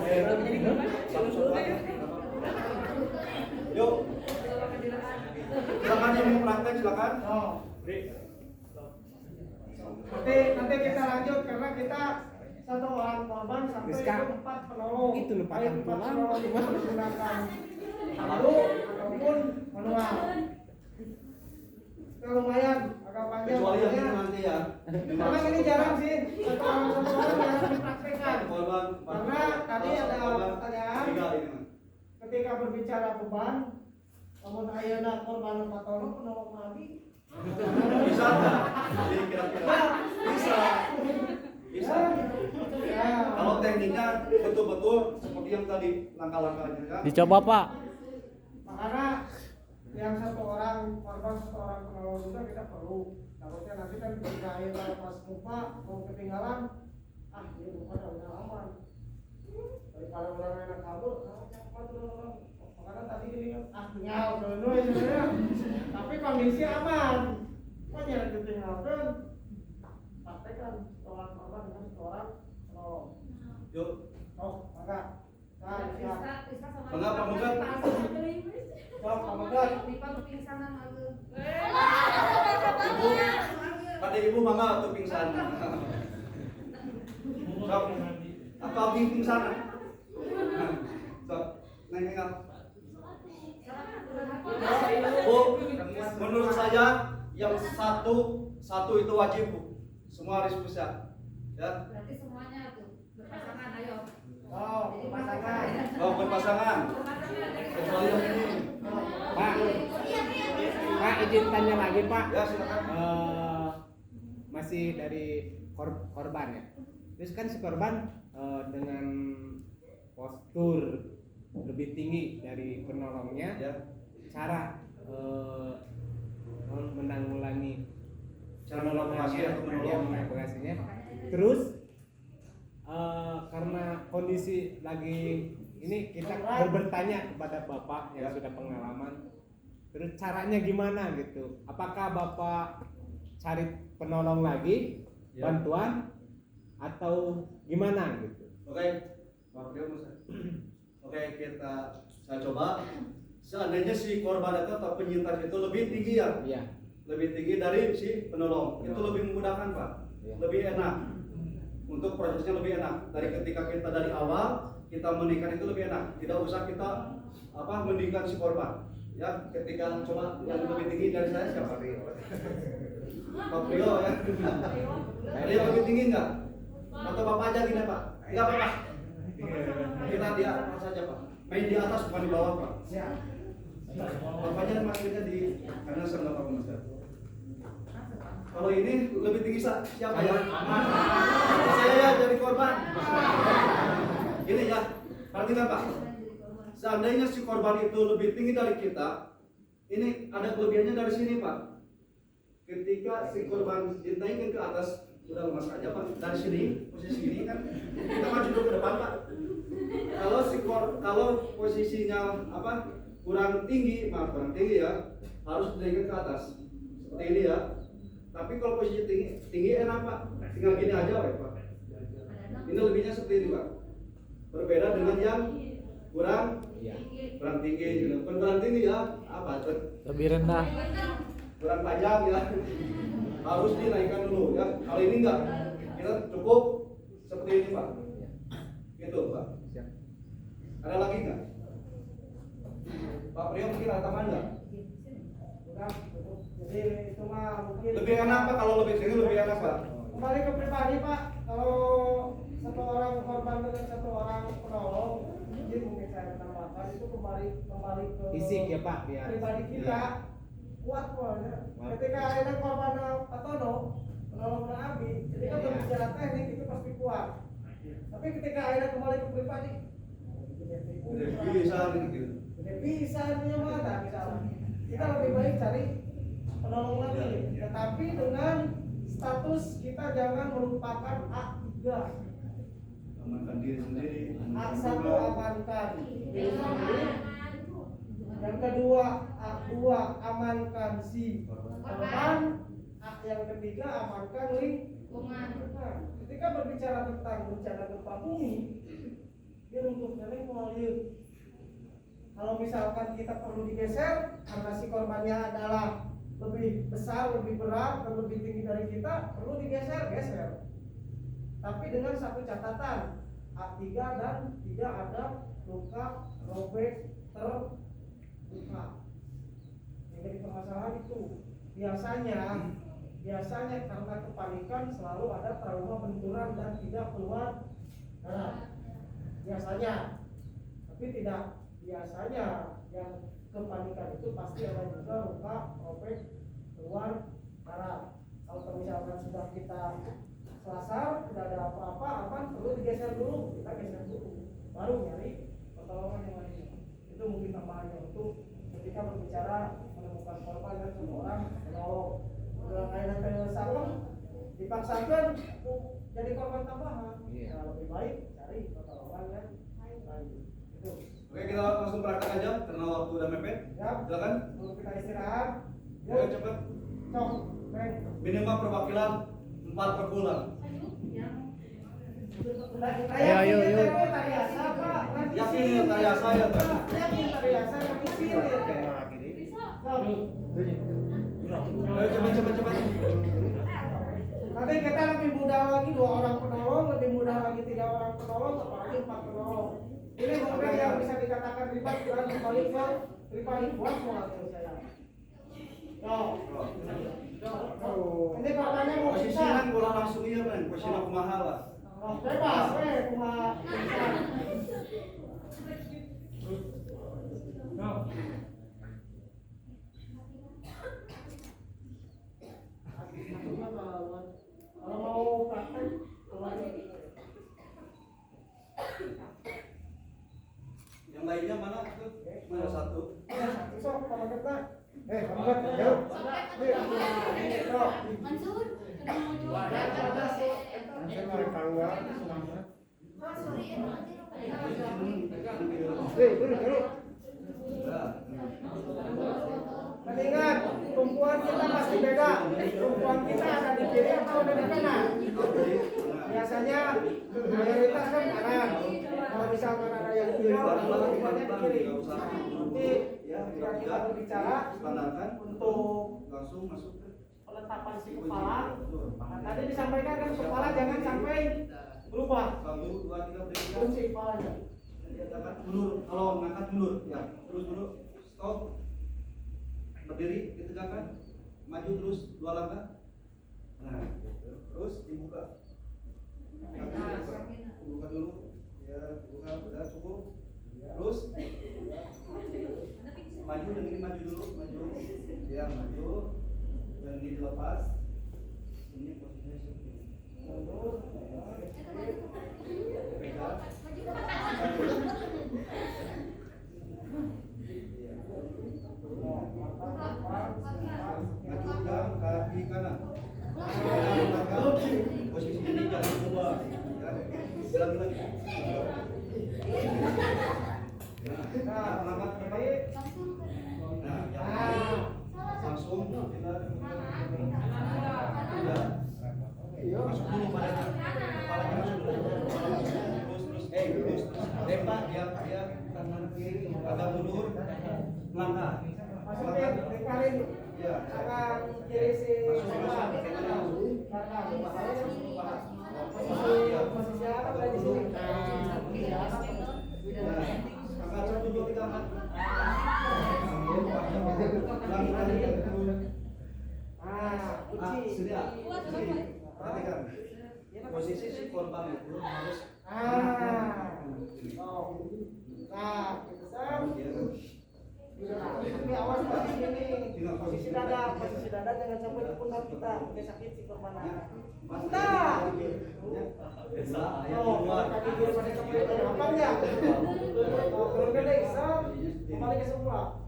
Speaker 2: satu. Yuk. Silakan yang mau praktek silakan.
Speaker 1: Oh. Nanti kita lanjut karena kita satu orang korban sampai
Speaker 5: Rizka.
Speaker 1: 4 penolong.
Speaker 5: Itu lupakan
Speaker 1: Baik 4
Speaker 5: tulang.
Speaker 1: penolong itu menggunakan tandu ataupun manual. Itu lumayan agak panjang.
Speaker 2: Kecuali yang ini
Speaker 1: waktunya.
Speaker 2: nanti ya.
Speaker 1: Memang ini jarang sih satu orang yang dipraktekkan.
Speaker 2: Korban.
Speaker 1: Karena tadi ada pertanyaan
Speaker 2: 3 ini.
Speaker 1: ketika berbicara beban, namun ayeuna korban patolog penolong mati.
Speaker 2: Bisa nggak? Jadi kira-kira bisa. Bisa.
Speaker 1: Ya.
Speaker 2: Kalau tekniknya betul-betul seperti yang tadi langkah-langkahnya ya.
Speaker 4: Dicoba Pak.
Speaker 1: Makanya yang satu orang korban, satu orang penolong juga kita perlu. Takutnya nanti kan ketika ayeuna pas lupa mau ketinggalan, ini lupa udah aman. Daripada orang enak kabur, cepat dulu. Makanya tadi ini nyal dulu ya. Tapi kondisi aman. Kok nyari ketinggalan? Praktekkan seorang korban dengan seorang penolong.
Speaker 2: Yuk.
Speaker 1: Oh, maka. Nah, siap.
Speaker 2: Bangga Pak Mugat.
Speaker 1: Jawab Pak Mugat.
Speaker 2: Ibu, pada ibu bangga tuh pingsan. Sok. Apa abdi pingsan? Sok. Nengok. Bu, menurut saya yang satu itu wajib Bu. Semua harus bisa. Ya.
Speaker 6: Berarti semuanya tuh berpasangan, ayo.
Speaker 1: Oh, pasangan.
Speaker 2: Oh, berpasangan. Kecuali yang ini.
Speaker 5: Pak izin tanya lagi Pak.
Speaker 2: Ya, silakan.
Speaker 5: Masih dari korban ya. Terus kan si korban dengan postur lebih tinggi dari penolongnya,
Speaker 2: Ya.
Speaker 5: cara menanggulangi
Speaker 2: cara melakukan atau menolong.
Speaker 5: evakuasinya. Terus karena kondisi lagi ini kita bertanya kepada Bapak yang sudah pengalaman. Terus caranya gimana gitu? Apakah Bapak cari penolong lagi, bantuan atau gimana gitu?
Speaker 2: Oke, Pak Priyo, oke, saya coba. Seandainya si korban atau penyintas itu lebih tinggi ya,
Speaker 5: Iya.
Speaker 2: lebih tinggi dari si penolong, itu lebih memudahkan Pak,
Speaker 5: Iya.
Speaker 2: lebih enak. Untuk prosesnya lebih enak. Dari ketika kita dari awal kita menikah itu lebih enak. Tidak usah kita mendingkan si korban. Ya, ketika coba yang lebih tinggi dari saya siapa? Pak Priyo ya. Ada yang lebih tinggi enggak? Atau Bapak aja gini Pak? Enggak apa-apa. Kita di atas saja Pak. Main di atas bukan di bawah Pak. Bapaknya maksudnya di karena saya nggak tahu Mas. Kalau ini lebih tinggi siapa ya? Saya ya jadi korban. Ini ya, perhatikan Pak. Seandainya si korban itu lebih tinggi dari kita, ini ada kelebihannya dari sini Pak. Ketika si korban dinaikkan ke atas, udah lemas aja Pak. Dari sini, posisi ini kan kita maju dulu ke depan Pak. Kalau posisinya kurang tinggi ya, harus dinaikkan ke atas. Seperti ini ya. Tapi kalau posisi tinggi enak Pak. Tinggal gini aja Pak. Ini lebihnya seperti ini Pak. Berbeda dengan yang kurang tinggi gitu. Kurang tinggi ya
Speaker 4: Lebih rendah.
Speaker 2: kurang panjang ya. Harus dinaikkan dulu ya. Kalau ini enggak, kita cukup seperti ini Pak. Gitu Pak. Ada lagi enggak? Pak Priyo mungkin ada tambahan enggak?
Speaker 1: Jadi itu mah mungkin
Speaker 2: Lebih enak Pak kalau lebih tinggi lebih enak Pak.
Speaker 1: kembali ke pribadi Pak. Kalau satu orang korban dengan satu orang penolong, mungkin saya menambahkan itu kembali ke
Speaker 5: Fisik ya Pak, biar
Speaker 1: pribadi kita kuat ya. Ketika ada korban atau penolong Abi, jadi kan berbicara teknik itu pasti kuat. Tapi ketika ada kembali ke pribadi,
Speaker 2: Bisa gitu.
Speaker 1: bisa punya mana misalnya. Kita lebih baik cari penolong lagi, tetapi dengan status kita jangan melupakan A3.
Speaker 2: Amankan diri sendiri.
Speaker 1: A1 amankan diri sendiri. Yang kedua A2 amankan si korban. Yang ketiga amankan lingkungan. Ketika berbicara tentang bencana gempa bumi, dia runtuhnya lingkungan. Kalau misalkan kita perlu digeser karena si korbannya adalah lebih besar, lebih berat, dan lebih tinggi dari kita, perlu geser. Tapi dengan satu catatan, A3 dan tidak ada luka, robek, terluka. Yang jadi permasalahan itu biasanya karena kepanikan selalu ada trauma benturan dan tidak keluar darah. Biasanya, tapi tidak. Biasanya yang kepanikan itu pasti ada juga luka, robek, keluar darah. Kalau misalkan sudah kita selasar, tidak ada apa-apa, aman, perlu digeser dulu, kita geser dulu, baru nyari pertolongan yang lainnya. Itu mungkin tambahannya untuk ketika berbicara menemukan korban dan semua orang menolong. Udah kayak salam, dipaksakan jadi korban tambahan. Nah, lebih baik cari pertolongan yang lain. Itu.
Speaker 2: Oke, kita langsung praktek aja karena waktu udah mepet.
Speaker 1: Ya.
Speaker 2: Silakan.
Speaker 1: Kalau kita istirahat,
Speaker 2: Ayo cepet.
Speaker 1: cok, Bang.
Speaker 2: Minimal perwakilan 4 per bulan.
Speaker 4: Ayo.
Speaker 1: Tariasa, Pak.
Speaker 2: Yakin tariasa ya, Pak.
Speaker 1: Yakin tariasa, tapi sihir.
Speaker 2: Ayo cepet.
Speaker 1: Nanti kita lebih mudah lagi 2 orang penolong, lebih mudah lagi 3 orang penolong, apalagi 4 penolong. Ini mungkin yang bisa dikatakan ribet dan kembali ke pribadi buat semua saya. Ini korbannya mau
Speaker 2: Posisi
Speaker 1: bisa.
Speaker 2: kan kurang langsung iya kan, posisi kumaha lah.
Speaker 1: Bebas, kumaha. Kalau mau praktek,
Speaker 2: Yang lainnya mana tuh? Mana satu?
Speaker 5: Sok pamangkatna. Pamangkat jauh.
Speaker 3: Mansur,
Speaker 5: Saya mari keluar selamat. Dulu. Dan ingat, tumpuan kita pasti beda. Tumpuan kita ada di kiri atau ada di kanan. Biasanya mayoritas kan kanan. Kalau misalkan ada yang kiri, tumpuannya di kiri. Nanti ketika kita berbicara
Speaker 2: Standarkan
Speaker 5: untuk
Speaker 2: langsung masuk ke
Speaker 5: peletapan si kepala, nah, tadi disampaikan kan kepala jangan sampai berubah.
Speaker 2: 1, 2, 3 berikan.
Speaker 5: Kunci kepalanya.
Speaker 2: Angkat mundur, kalau ngangkat mundur, ya terus dulu, stop, berdiri, ditegakkan, maju terus 2 langkah, nah, gitu. Terus dibuka, dibuka dulu, ya dibuka, udah cukup, terus maju dan ini maju dulu, maju, ya maju, dan ini dilepas, ini posisinya seperti ini. Pegang. Maju ke kaki kanan. Posisi ini jangan berubah. Ulang lagi. Nah, angkat kembali. Nah, langsung kita masuk dulu pada kepalanya masuk dulu. Terus tembak dia kanan kiri agak mundur langkah.
Speaker 5: Maksudnya dikarin
Speaker 2: Ya.
Speaker 5: akan kiri si posisi apa tadi di sini?
Speaker 2: Angkat 1, 2, 3 angkat.
Speaker 5: Kunci.
Speaker 2: Sudah. Perhatikan. Posisi si korban itu harus
Speaker 5: Tapi awas posisi ini, posisi dada jangan sampai di pundak kita, sampai sakit si korban. Mantap. Kaki kiri pada kembali ke depan ya. Turunkan deh, kembali ke semula.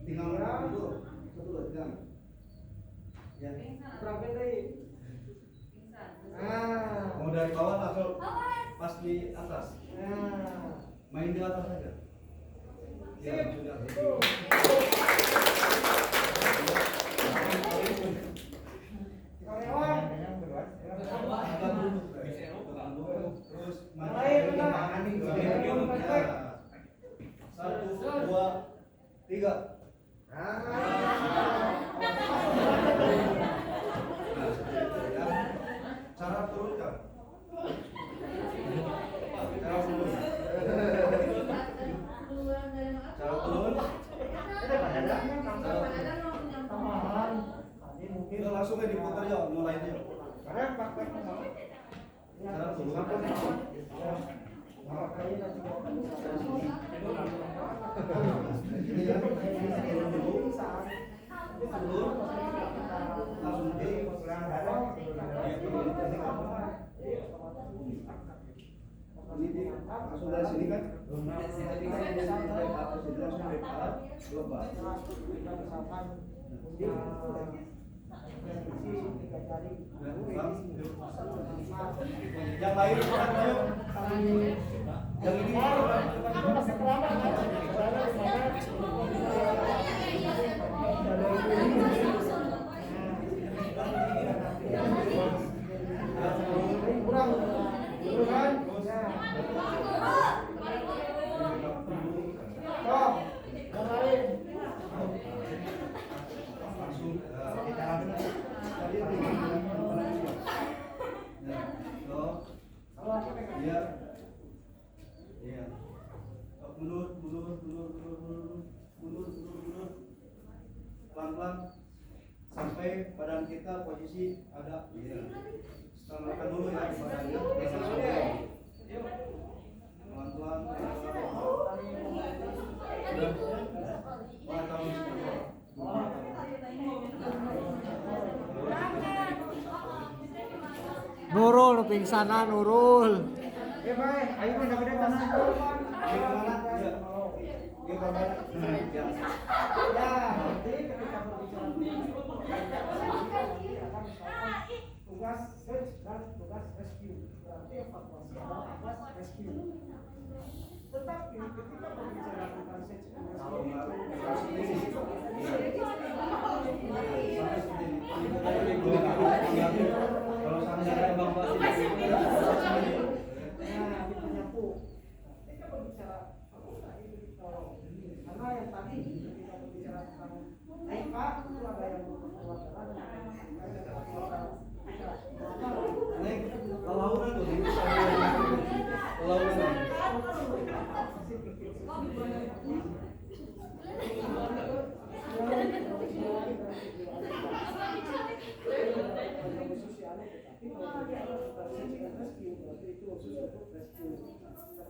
Speaker 2: tinggal dulu. Satu, tiga. Ya.
Speaker 5: Berapa deh?
Speaker 2: Mau dari bawah atau pas di atas? Main di atas saja. Ya, sudah.
Speaker 5: Karyawan.
Speaker 2: Agak duduk, terus
Speaker 5: Lain, benar.
Speaker 2: Satu, dua, tiga. Cara turunkan. Cara turun. Cara turun. Udah langsung aja diputar ya, mulainya. Cara turun. Ini ya, turun dulu. Turun. Langsung di ini di langsung dari sini kan? Langsung lepas. Yang lain yang ini mundur pelan-pelan sampai badan kita posisi ada standarkan dulu ya di badannya pelan-pelan
Speaker 4: Nurul pingsanan Nurul.
Speaker 5: Baik, ayo kita tanah.
Speaker 2: Gimana? Ya. Ya.
Speaker 1: Ya, nanti ketika berbicara tugas search dan tugas rescue, berarti evakuasi adalah tugas rescue. Tetapi ketika berbicara tentang search and rescue,
Speaker 2: Kalau sampai evakuasi
Speaker 1: nah itu penyapu. Ketika berbicara itu ditolong. Karena yang tadi ketika berbicara tentang IK itu ada yang memperkuat jalan dan ada yang
Speaker 2: Launan tuh, launan.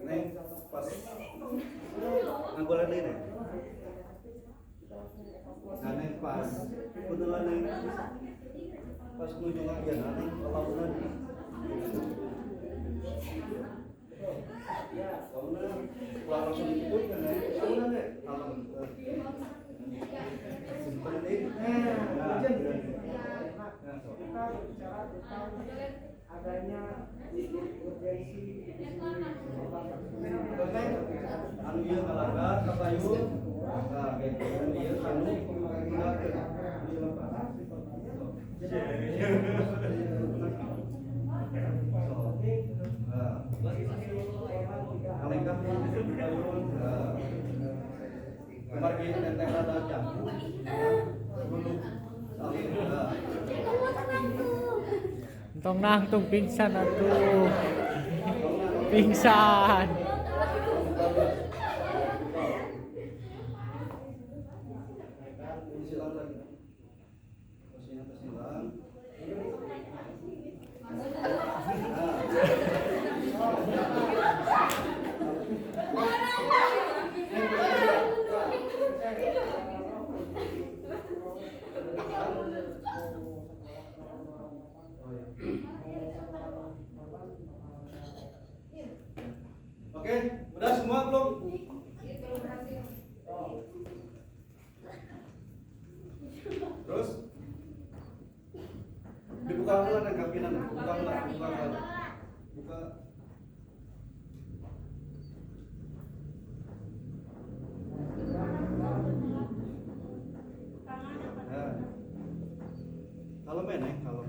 Speaker 2: Neng, pas nganggulan ini. Nah, neng pas kebetulan neng pas menuju ngajian, neng launan. Launan, langsung ikut kan neng, launan deh. Simpen ini. Nah,
Speaker 1: kita berbicara tentang adanya urgensi
Speaker 2: anu ieu ngalanggar ka payun. Nah, gitu. Ieu anu kemarin tenteng rada jambu. Dulu saling
Speaker 4: Tong nangtung pingsan atuh. Pingsan.
Speaker 2: silang lagi. Posisinya silang. Oke, udah semua belum? Terus dibuka dulu dan kampinan, buka dulu. Buka. Nah. Kalau meneng, kalau.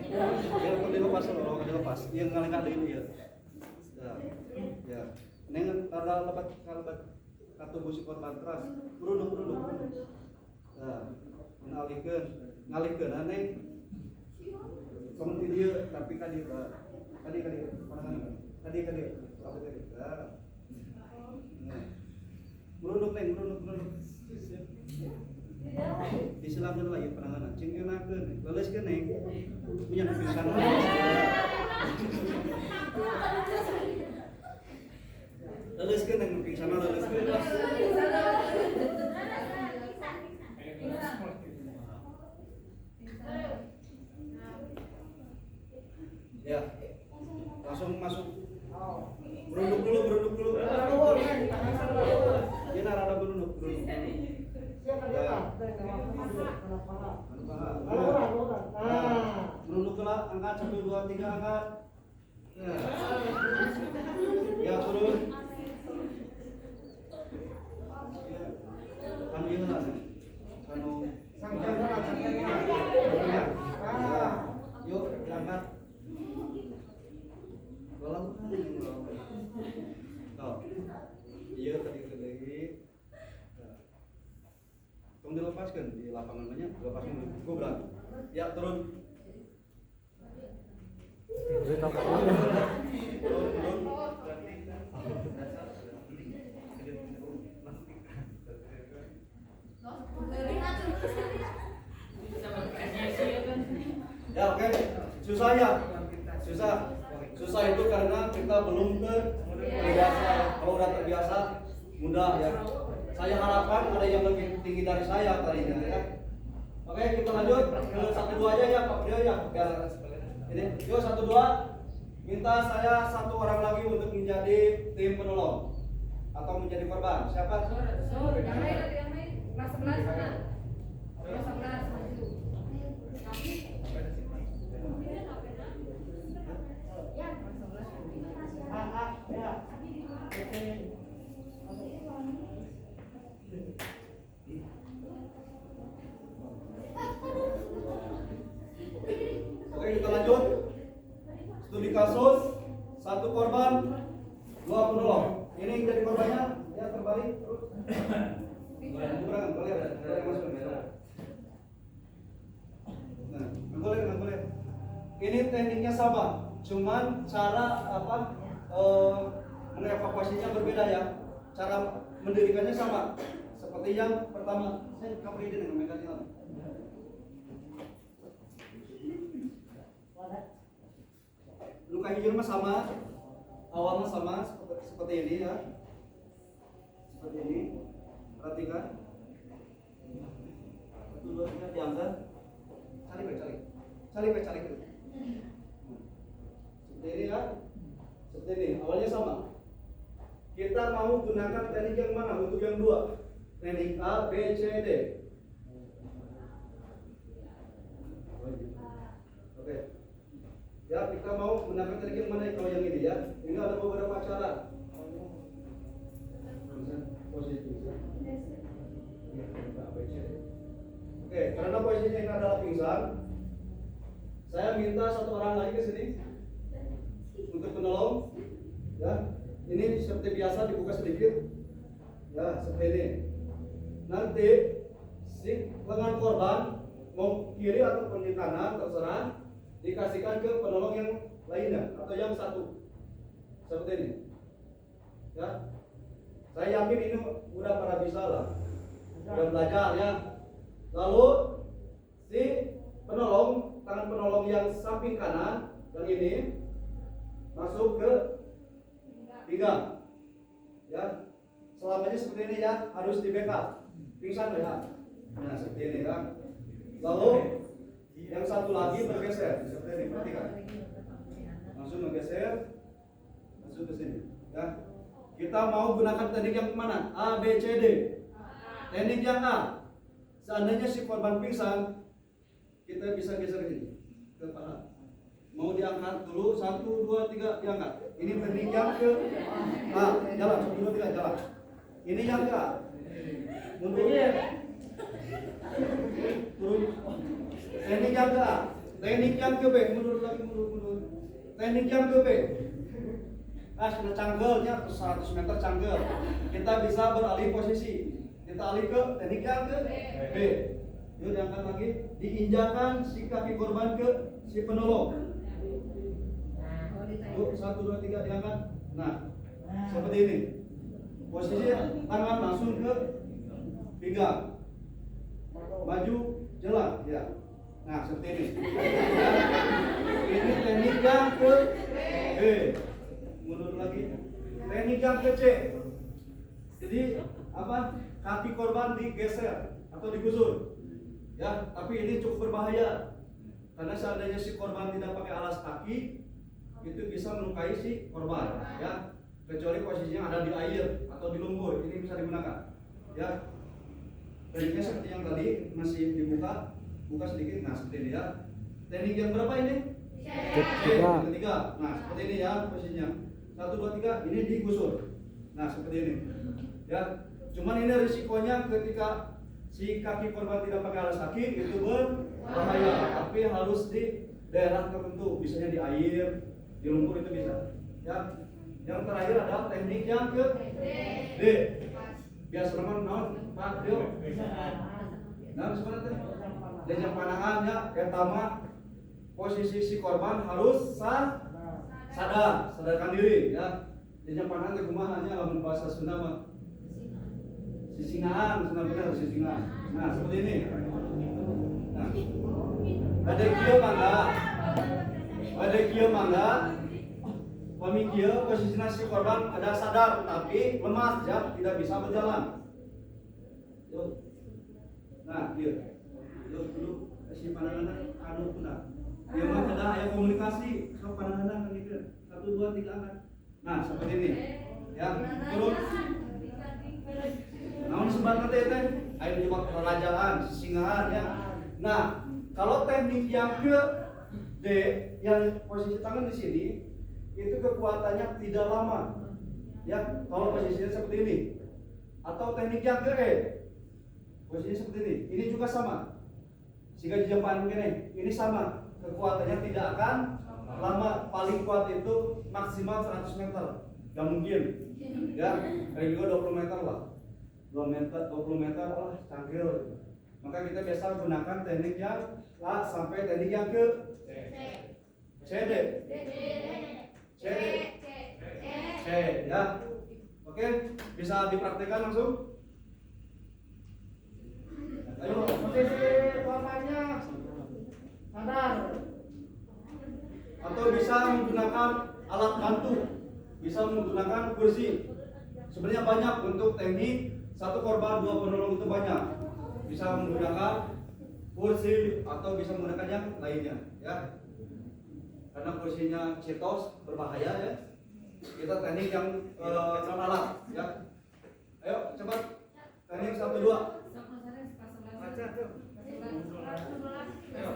Speaker 2: Ya, kalau dilepas dulu, dilepas. Yang ngalengkat ini ya. Ya. Neng karena lebat atau musik korban keras, berunduk. Nah, ngalihkeun neng. Komentar dia tapi tadi pandangan. Tadi. Nah. Berunduk neng. Disilamkeun lagi pandangan. Cing enakeun, leleskeun neng. Punya pisan. Leleskeun neng pisan leleskeun. Ya. Langsung masuk. Berunduk dulu. Dia rada berunduk. Berunduk lah, angkat 1 2 3 angkat. Ya turun. Kan ieu lah. Kanu yuk angkat. Golang. Tuh. Iya tadi. Tong dilepaskan di lapangan banyak, lepaskan gue berat. Ya turun. Ya oke, susah itu karena kita belum terbiasa. Kalau udah terbiasa mudah ya. Saya harapkan ada yang lebih tinggi dari saya tadinya ya. Oke, kita lanjut ke 1 2 aja ya Pak Beliau ya. Biar ini, yuk 1 2. Minta saya 1 orang lagi untuk menjadi tim penolong. atau menjadi korban? Siapa?
Speaker 6: Yang lain kelas 11 sana. Kelas 11 maju.
Speaker 2: Oke, kita lanjut. Studi kasus, 1 korban, 2 penolong. Ini yang jadi korbannya, ya terbalik terus. Boleh masuk ya. Nah, boleh. Ini tekniknya sama, cuman cara mengevakuasinya berbeda ya. Cara mendirikannya sama. Seperti yang pertama, saya cover ini dengan mekanisme. Luka hijau sama, awalnya sama seperti ini ya, seperti ini. Perhatikan, 1, 2, 3 diangkat, cari dulu. Seperti ini ya, seperti ini. Awalnya sama. Kita mau gunakan teknik yang mana untuk yang 2? Teknik A, B, C, D. Oke. Ya, kita mau gunakan teknik yang mana kalau yang ini ya? Ini ada beberapa cara. Posisi. Oke, karena posisinya ini adalah pingsan, saya minta 1 orang lagi ke sini untuk menolong. Ya, ini seperti biasa dibuka sedikit. Ya, seperti ini. Nanti si lengan korban mau kiri ataupun di kanan terserah, dikasihkan ke penolong yang lainnya atau yang 1 seperti ini. Ya, saya yakin ini udah pada bisa lah, udah belajar ya. Lalu si penolong, tangan penolong yang samping kanan yang ini masuk ke pinggang. Ya, selamanya seperti ini ya, harus di backup. Pingsan ya. Nah, seperti ini ya. Lalu yang 1 lagi bergeser seperti ini, perhatikan. Langsung bergeser, masuk ke sini. Ya. Kita mau gunakan teknik yang mana? A, B, C, D. Teknik yang A. Seandainya si korban pingsan, kita bisa geser ini ke paha. Mau diangkat dulu, 1, 2, 3 diangkat. Ini teknik yang ke A. Jalan, 1, 2, 3 jalan. Ini yang ke A. Mundur. Turun. Teknik yang ke A. Teknik yang ke B. Mundur lagi, mundur. Teknik yang ke B. Sudah canggelnya 100 meter canggel. Kita bisa beralih posisi. Kita alih ke teknik yang ke B. Yuk diangkat lagi, diinjakan si kaki korban ke si penolong. Yuk 1, 2, 3 diangkat. Nah, seperti ini. Posisi tangan langsung ke pinggang. Maju jalan ya. Nah, seperti ini. Ini teknik yang ke B. Mundur lagi. Teknik yang ke C. Jadi apa? Kaki korban digeser atau digusur. Ya, tapi ini cukup berbahaya. Karena seandainya si korban tidak pakai alas kaki, itu bisa melukai si korban, ya. Kecuali posisinya ada di air atau di lumpur, ini bisa digunakan. Ya. Tekniknya seperti yang tadi, masih dibuka, buka sedikit. Nah, seperti ini ya. Teknik yang berapa ini? Ketiga. Nah, seperti ini ya posisinya. 1, 2, 3, ini digusur. Nah, seperti ini. Ya. Cuman ini risikonya ketika si kaki korban tidak pakai alas kaki itu berbahaya, tapi harus di daerah tertentu, misalnya di air, di lumpur itu bisa. Ya. Yang terakhir adalah teknik yang ke D. Biasa non Pak Dio. Nah, sebenarnya lejang panangan ya, pertama posisi si korban harus sadarkan diri ya. Lejang panangan ke kumahannya lamun bahasa Sunda mah sisingaan, benar sisingaan. Nah, seperti ini. Nah, ada kieu mangga. Pemikir posisi si korban ada sadar tapi lemas ya, tidak bisa berjalan. Yuk. Nah, dia. Yuk dulu si pandangan anu punah. Dia mah ada komunikasi sama pandangan kan gitu. 1, 2, 3 angkat. Nah, seperti ini. Ya, turun. kerajaan, singahan ya. Nah, kalau teknik yang ke D, yang posisi tangan di sini, itu kekuatannya tidak lama. Ya, kalau posisinya seperti ini. Atau teknik yang ke E, posisinya seperti ini. Ini juga sama. Jika di depan ini sama, kekuatannya tidak akan lama. Paling kuat itu maksimal 100 meter. Gak mungkin. Ya, paling juga 20 meter lah. 20 meter, wah canggih. Maka kita biasa gunakan teknik yang A sampai teknik yang ke CD. C ya. Oke, bisa dipraktikkan langsung. Ayo, posisi bapaknya sadar. Atau bisa menggunakan alat bantu, bisa menggunakan kursi. Sebenarnya banyak untuk teknik satu korban dua penolong itu banyak. Bisa menggunakan kursi atau bisa menggunakan yang lainnya, ya. Karena kursinya citos berbahaya ya. Kita teknik yang non alat, ya. Ayo cepat. Teknik 1 2.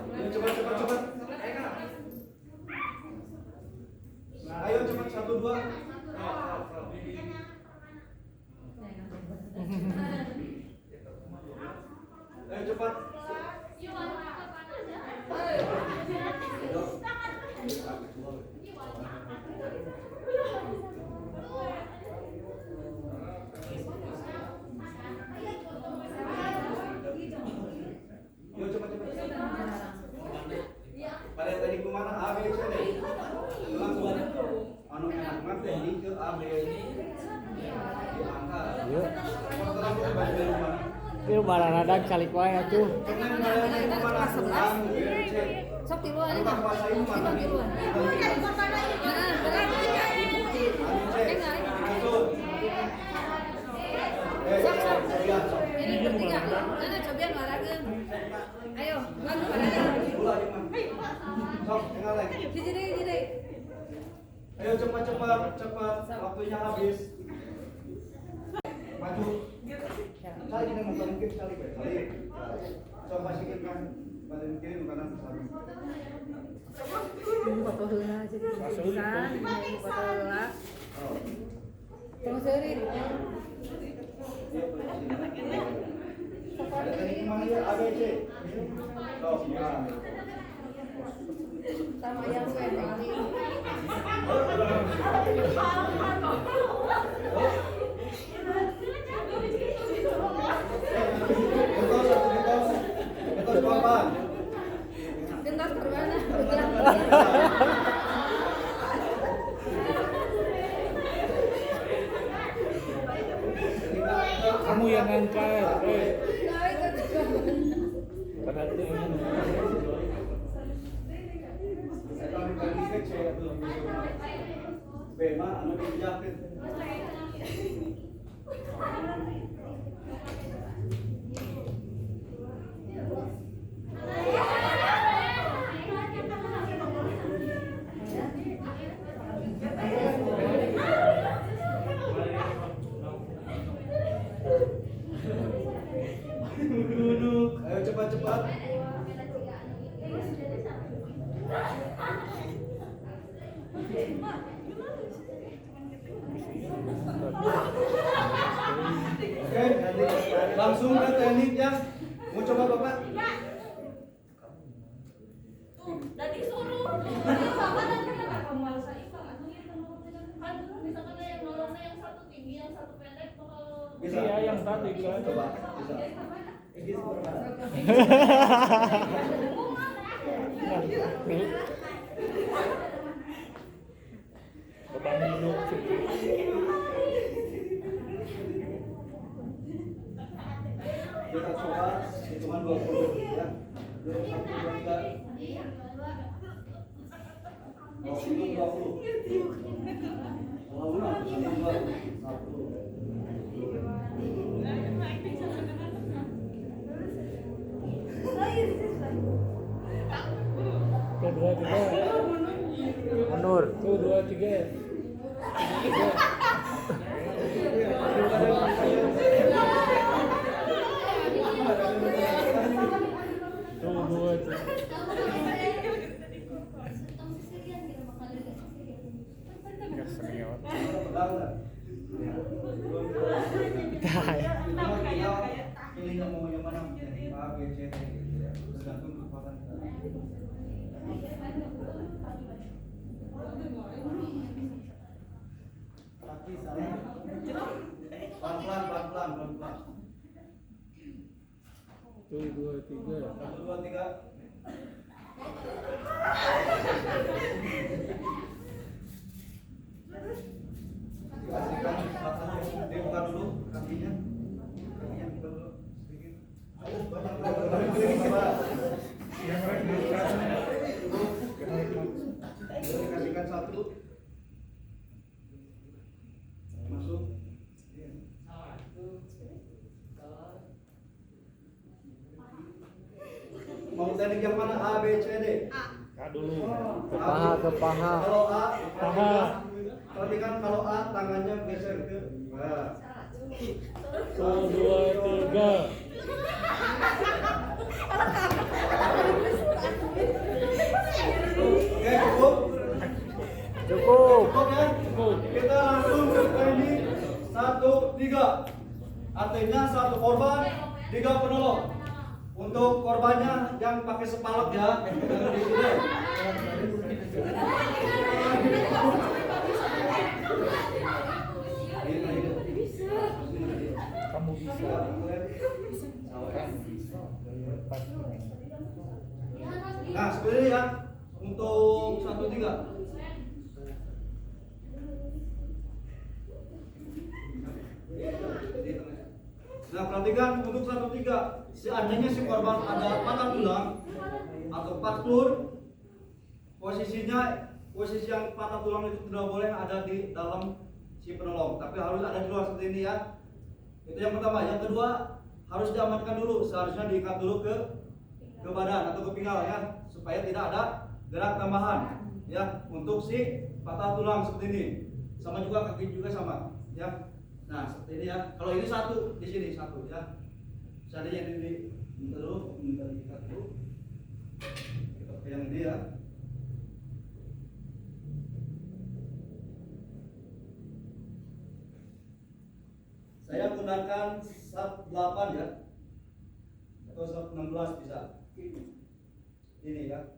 Speaker 2: Ayo cepat. Ayo cepat 1 2. Ayo cepat. Ayo cepat. Pada tadi kemana A B C D. Langsung anu enak banget teknik ke A B C.
Speaker 4: Yuk.
Speaker 2: Terang kita baca dari mana?
Speaker 4: Itu barang radang kalik wae atuh.
Speaker 2: Dengan bayarnya itu mana? A B C.
Speaker 6: Sok tiluan
Speaker 2: Anu
Speaker 6: itu.
Speaker 2: tak kuasain mana?
Speaker 6: Tiluan. Nah, berat. Ini bertiga. Nah, cobian olahraga. Ayo, lagu olahraga. Jadi.
Speaker 2: Ayo cepat, waktunya habis. Maju. Kali kita nonton mungkin sekali. Coba sikitkan badan kiri kanan satu.
Speaker 6: Foto heula jadi pisan, foto heula. Tong seurit.
Speaker 2: Ada tadi kemana ya? A B C. Oh, ya.
Speaker 6: Sama yang gue paling.
Speaker 2: Betul korban.
Speaker 6: Gentos korban.
Speaker 4: Kamu yang angkat. Pada itu yang
Speaker 2: Bema anu dijakeun. Duduk. Ayo cepat. Oke, langsung ke teknik yang mau coba Bapak.
Speaker 3: Dan disuruh. Bapak tadi kenapa kamu merasa iseng? Kan misalkan yang nolongnya yang satu tinggi, yang satu pendek, kalau
Speaker 2: Bisa.
Speaker 4: Iya, yang tadi kan.
Speaker 2: Coba. Bisa.
Speaker 4: Beban hidup.
Speaker 2: Kita coba hitungan 20 ya. 1 2 3. Oh, hitung 20. Oh, udah, hitung
Speaker 4: 2 3. Mundur. 2 3.
Speaker 2: B, C, D gitu ya. Tergantung kekuatan kita. Pelan-pelan.
Speaker 4: 1, 2, 3.
Speaker 2: 1, 2, 3. Dibuka dulu kakinya. Kakinya dibuka dulu sedikit. Kasihkan satu. Masuk. Mau teknik yang mana? A, B, C, D.
Speaker 4: A dulu.
Speaker 2: Ke paha. Kalau A,
Speaker 4: Paha.
Speaker 2: perhatikan kalau A tangannya geser ke bawah.
Speaker 4: 1, 2, 3.
Speaker 2: Oke, cukup. Cukup ya? Kita langsung ke ini 1, 3. Artinya 1 korban, 3 penolong. Untuk korbannya yang pakai sepalak ya, jangan di sini.
Speaker 4: Kamu bisa.
Speaker 2: Nah, sebenarnya ya untuk 1, 3. Nah, perhatikan untuk 1, 3. Seandainya si korban ada patah tulang atau fraktur, posisi yang patah tulang itu tidak boleh ada di dalam si penolong, tapi harus ada di luar seperti ini ya. Itu yang pertama. Yang kedua, harus diamankan dulu, seharusnya diikat dulu ke badan atau ke pinggang ya, supaya tidak ada gerak tambahan ya untuk si patah tulang seperti ini. Sama juga kaki juga sama ya. Nah, seperti ini ya. Kalau ini satu di sini satu ya. Seandainya ini minta diikat dulu. Kita pakai yang ini ya. Saya gunakan sub 8 ya. Atau sub 16 bisa. Ini ya.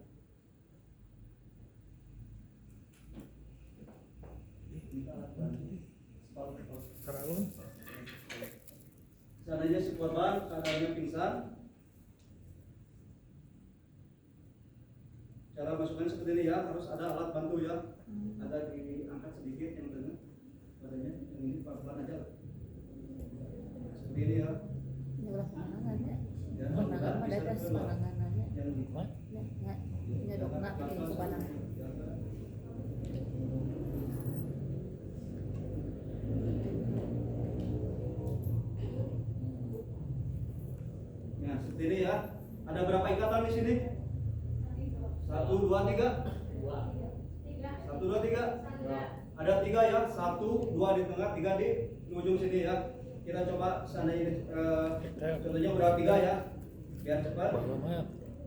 Speaker 2: Seandainya si korban keadaannya pingsan, cara masukkan seperti ini ya, harus ada alat bantu ya. Ada diangkat sedikit yang tengah badannya, yang ini pelan-pelan aja lah. Seperti ini ya. Ya, mudah-mudahan bisa keluar. Yang ini. Nah, seperti ini ya. Ada berapa ikatan di sini? 1, 2, 3. 1, 2, 3. Ada 3 ya. 1, 2 di tengah, 3 di ujung sini ya. Kita coba seandainya contohnya berapa 3 ya. Biar cepat.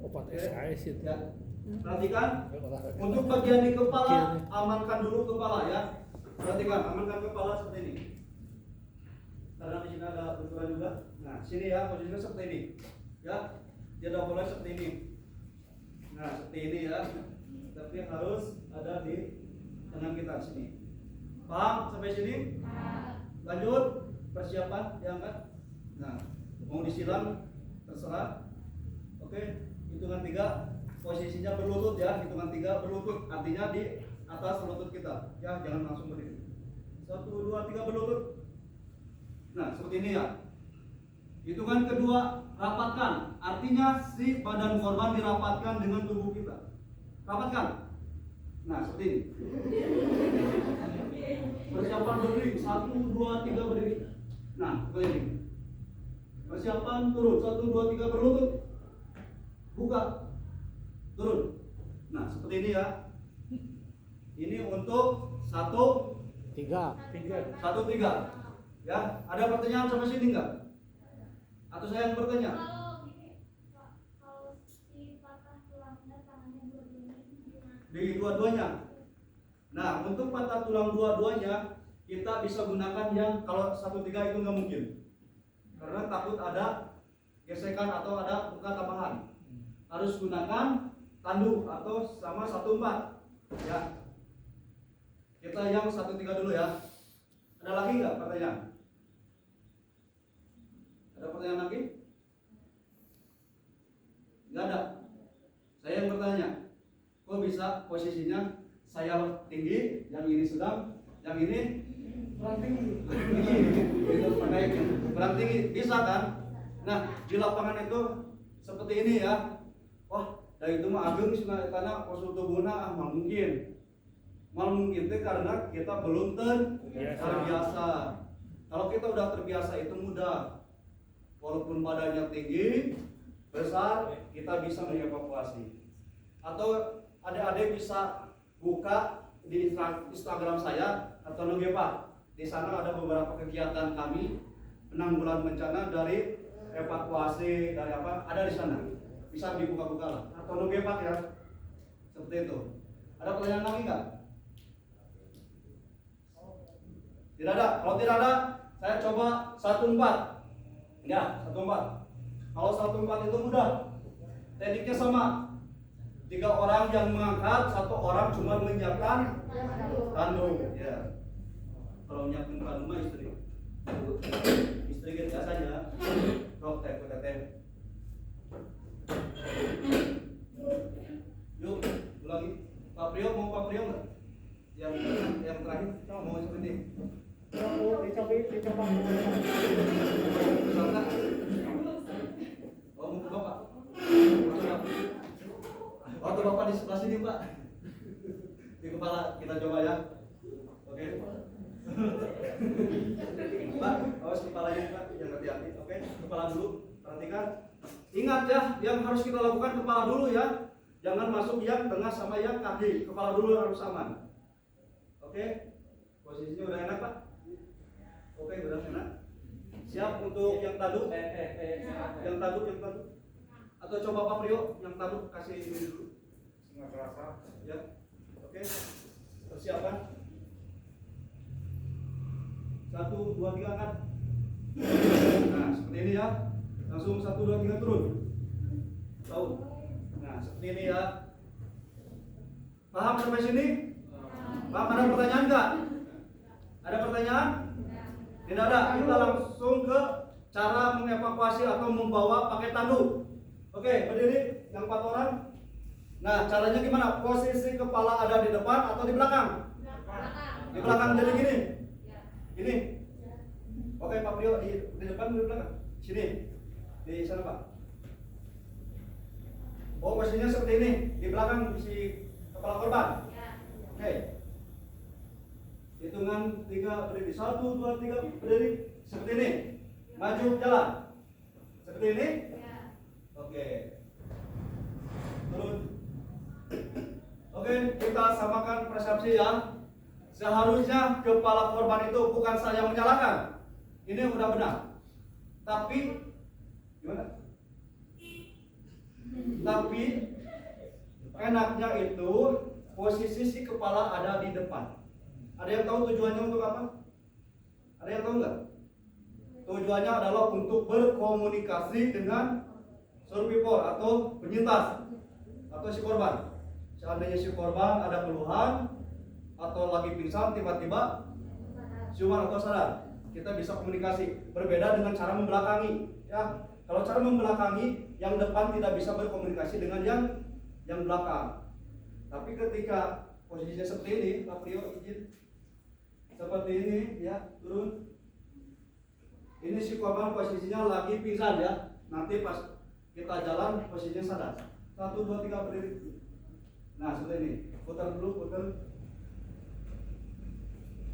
Speaker 4: Opat SKS itu.
Speaker 2: Ya. Perhatikan untuk bagian di kepala, amankan dulu kepala ya. Perhatikan, amankan kepala seperti ini. Karena di sini ada benturan juga. Nah, sini ya posisinya seperti ini. Ya, tidak boleh seperti ini. Nah, seperti ini ya. Tapi harus ada di tangan kita sini. Paham sampai sini? Lanjut, persiapan diangkat. Nah, mau disilang terserah. Oke, hitungan 3. Posisinya berlutut ya, hitungan 3 berlutut, artinya di atas lutut kita ya, jangan langsung berdiri. 1, 2, 3 berlutut. Nah, seperti ini ya. Hitungan kedua, rapatkan, artinya si badan korban dirapatkan dengan tubuh kita. Rapatkan. Nah, seperti ini. Persiapan berdiri, 1, 2, 3 berdiri. Nah, seperti ini. Persiapan turun, 1, 2, 3 berlutut. Buka. Turun. Nah, seperti ini ya. Ini untuk 1,
Speaker 5: 3.
Speaker 2: 3. Ya, ada pertanyaan sampai sini enggak? Atau saya yang bertanya?
Speaker 3: Kalau gini, Pak, kalau si patah tulangnya tangannya dua-duanya gimana?
Speaker 2: Di dua-duanya. Nah, untuk patah tulang dua-duanya kita bisa gunakan yang kalau 1, 3 itu nggak mungkin. Karena takut ada gesekan atau ada buka tambahan. Harus gunakan tanduk atau sama 1/4 ya. Kita yang 1/3 dulu ya. Ada lagi nggak pertanyaan? Ada pertanyaan lagi? Nggak ada. Saya yang bertanya, kok bisa posisinya saya tinggi, yang ini sedang, yang ini kurang tinggi? Itu naik kurang tinggi, bisa kan? Nah di lapangan itu seperti ini ya. Wah, dari itu mah ageng karena postur tubuhna mal mungkin itu karena kita belum terbiasa. Kalau kita udah terbiasa itu mudah. Walaupun badannya tinggi, besar, kita bisa mengevakuasi. Atau adik-adik bisa buka di Instagram saya atau Nugepa. Di sana ada beberapa kegiatan kami penanggulangan bencana dari evakuasi dari apa ada di sana. Bisa dibuka-buka lah. Atau Nugepa ya. Seperti itu. Ada pertanyaan lagi nggak? Tidak ada. Kalau tidak ada, saya coba 1/4. Ya, 1/4. Kalau 1/4 itu mudah. Tekniknya sama. 3 orang yang mengangkat, 1 orang cuma menyiapkan tanduk. Ya. Kalau menyiapkan tanduk mah istri. Istri kita saja. Rok teh. Yuk, ulangi. Pak Priyo mau Pak Priyo nggak? Yang terakhir mau seperti ini.
Speaker 5: Dicoba.
Speaker 2: Misalnya, mau ke Bapak. Waktu Bapak di sebelah sini Pak. Di kepala kita coba ya. Oke. Pak, awas kepalanya Pak, yang hati-hati. Oke, kepala dulu. Perhatikan. Ingat ya, yang harus kita lakukan kepala dulu ya. Jangan masuk yang tengah sama yang kaki. Kepala dulu harus aman. Oke. Posisinya udah enak Pak? Oke, udah enak. Siap untuk yang tanduk? Yang tanduk. Atau coba Pak Priyo yang tanduk kasih ini dulu. Setengah kerasa. Ya. Oke. Persiapan. 1, 2, 3 angkat. Nah, seperti ini ya. Langsung 1, 2, 3 turun. Tahu? Nah, seperti ini ya. Paham sampai sini? Paham? Ada pertanyaan enggak? Ada pertanyaan? Tidak ada. Kita langsung ke cara mengevakuasi atau membawa pakai tanduk. Oke, berdiri yang 4 orang. Nah, caranya gimana? Posisi kepala ada di depan atau di belakang? Di belakang jadi gini. Gini. Oke, Pak Priyo di depan atau di belakang? Sini. Di sana, Pak. Oh, posisinya seperti ini. Di belakang si kepala korban. Oke. Hitungan 3 berdiri. 1, 2, 3 berdiri. Seperti ini. Maju jalan. Seperti ini. Oke. Turun. Oke, kita samakan persepsi ya. Seharusnya kepala korban itu bukan saya menyalahkan. Ini udah benar. Tapi gimana? Tapi enaknya itu posisi si kepala ada di depan. Ada yang tahu tujuannya untuk apa? Ada yang tahu nggak? Tujuannya adalah untuk berkomunikasi dengan survivor atau penyintas atau si korban. Seandainya si korban ada keluhan atau lagi pingsan tiba-tiba siuman atau sadar, kita bisa komunikasi. Berbeda dengan cara membelakangi. Ya, kalau cara membelakangi, yang depan tidak bisa berkomunikasi dengan yang belakang. Tapi ketika posisinya seperti ini, Pak Priyo izin. Seperti ini, ya, turun. Ini si korban posisinya lagi pingsan ya. Nanti pas kita jalan posisinya sadar. 1, 2, 3 berdiri. Nah, seperti ini. Putar dulu, putar.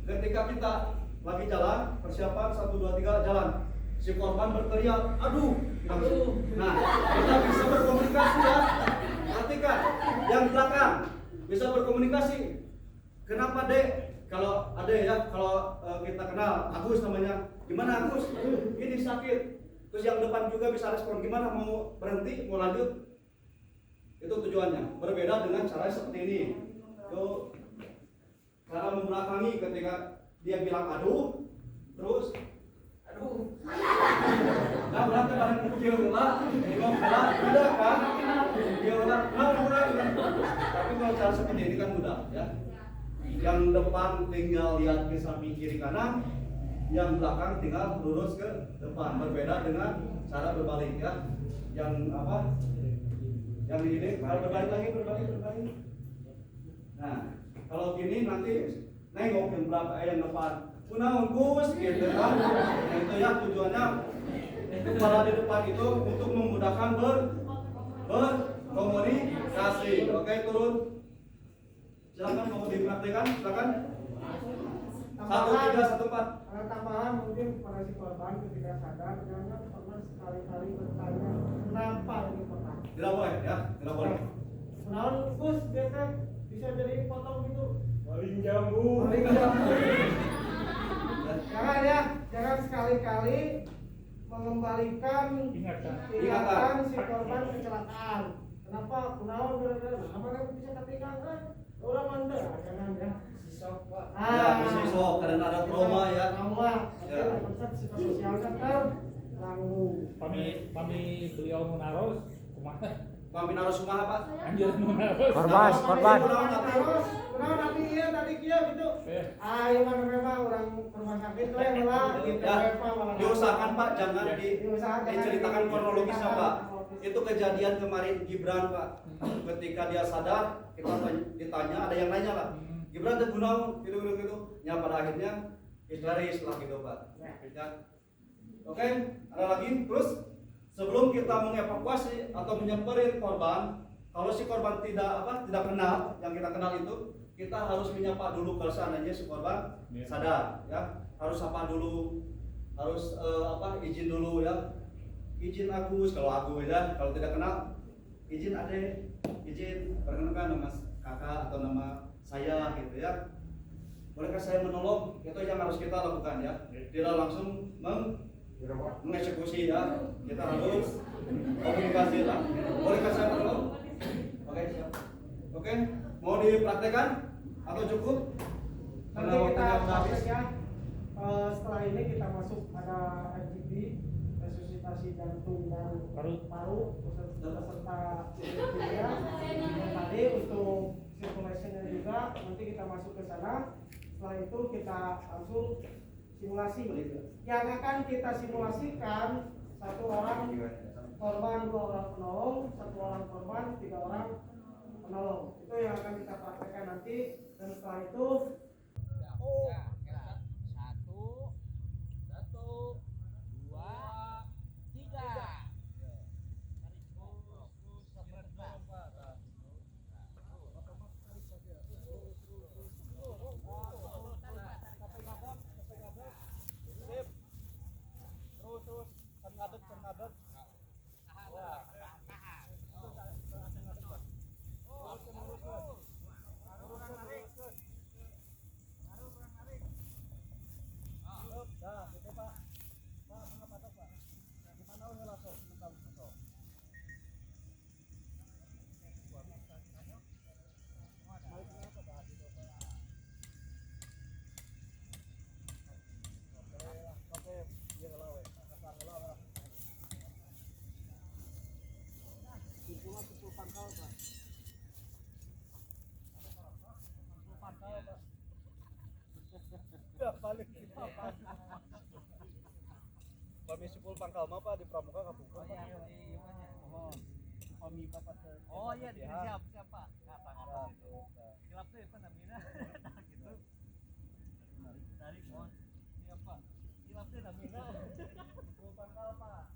Speaker 2: Ketika kita lagi jalan, persiapan 1, 2, 3 jalan. Si korban berteriak, aduh. Nah, kita bisa berkomunikasi ya. Perhatikan, yang belakang bisa berkomunikasi. Kenapa Dek? Kalau ada ya, kalau kita kenal Agus namanya, gimana Agus? Ini sakit. Terus yang depan juga bisa respon, gimana mau berhenti, mau lanjut? Itu tujuannya. Berbeda dengan cara seperti ini. Tuh, cara membelakangi ketika dia bilang aduh, terus aduh. Nah, berarti barang kecil lah. Yang depan tinggal lihat ke samping kiri kanan, yang belakang tinggal lurus ke depan. Berbeda dengan cara berbalik ya. Yang apa? Yang ini kalau berbalik. Nah, kalau gini nanti nengok yang belakang yang depan. Kunaon Gus gitu kan. Nah, itu ya tujuannya kepala di depan itu untuk memudahkan berkomunikasi. Oke, turun. Silakan mau dipraktikkan, silakan. 1, 3, 1, 4.
Speaker 7: Ada tambahan mungkin pada si korban ketika sadar jangan pernah sekali-kali bertanya kenapa ini pernah.
Speaker 2: Tidak boleh ya, tidak boleh.
Speaker 7: Kenaon Gus dia kan bisa jadi potong gitu.
Speaker 5: Paling jambu.
Speaker 7: Paling jambu. Jangan ya, jangan sekali-kali mengembalikan ingatan si korban kecelakaan. Kenapa? Kunaon gara-gara? Apa kan bisa ketinggalan kan? Orang mandor, jangan ya.
Speaker 2: Ya, sisok karena ada trauma ya.
Speaker 7: Trauma.
Speaker 2: Ya.
Speaker 7: Psikososialnya terganggu.
Speaker 4: Pami beliau menaruh kumaha?
Speaker 2: Kami naruh sumaha Pak.
Speaker 4: Anjir menaruh.
Speaker 5: Korban.
Speaker 7: Kurang nanti iya tadi kia gitu. Ayo mana memang orang rumah sakit tuh yang lah gitu.
Speaker 2: Ya, diusahakan Pak, jangan diceritakan kronologisnya Pak. Itu kejadian kemarin Gibran Pak. Ketika dia sadar, kita ditanya, ada yang nanya lah. Gibran teh kunaon gitu. Ya pada akhirnya histeris lah gitu Pak. Ya. Oke, ada lagi terus sebelum kita mengevakuasi atau menyamperin korban, kalau si korban tidak kenal, yang kita kenal itu, kita harus menyapa dulu kalau seandainya si korban sadar, ya. Harus sapa dulu, harus izin dulu ya. Izin Agus kalau aku ya, kalau tidak kenal izin Ade, izin perkenalkan nama kakak atau nama saya gitu ya. Bolehkah saya menolong? Itu yang harus kita lakukan ya. Tidak langsung mengeksekusi ya. Kita harus komunikasi lah. Bolehkah saya menolong? Oke, siap. Oke, mau dipraktekkan atau cukup?
Speaker 7: Nanti kita praktek ya. Setelah ini kita masuk ada RGB, resusitasi jantung dan paru beserta ya. Tadi untuk circulationnya juga nanti kita masuk ke sana. Setelah itu kita langsung simulasi. Yang akan kita simulasikan 1 orang korban, 2 orang penolong, 1 orang korban, 3 orang penolong. Itu yang akan kita praktekkan nanti. Dan setelah itu
Speaker 2: Kami sepul pangkal mah Pak di Pramuka Kabupaten.
Speaker 8: Oh iya, siap Pak. Kata itu. Kilap tuh apa namanya? Gitu. Dari mohon. Iya Pak. Kilap tuh namanya. Sepul pangkal Pak.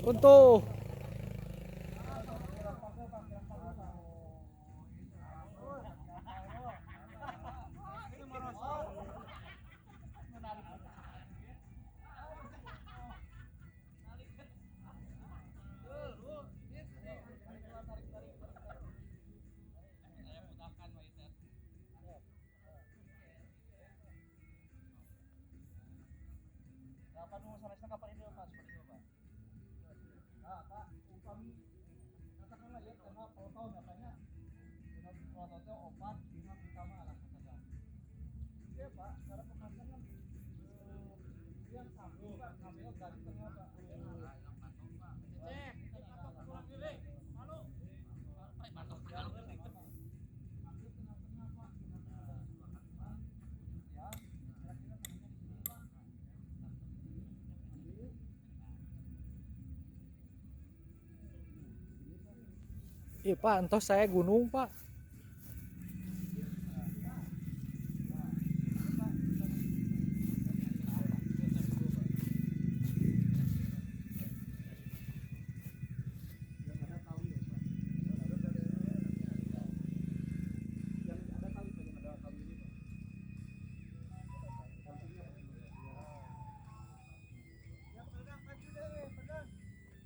Speaker 8: Kunto.
Speaker 2: Kapan mau sanesna kapan ini Mas? Seperti itu Pak. Nah, Pak, upami katakanlah ya karena foto katanya dengan foto itu opat lima utama alam katakan. Iya Pak, karena pemakan kan yang satu Pak, kamera dari tengah Pak. Cek, apa kurang pilih? Malu. Pak, mantap sekali. Ambil tengah-tengah Pak, ya, kira-kira tengahnya di sini Pak.
Speaker 8: Iya Pak, entos saya gunung Pak.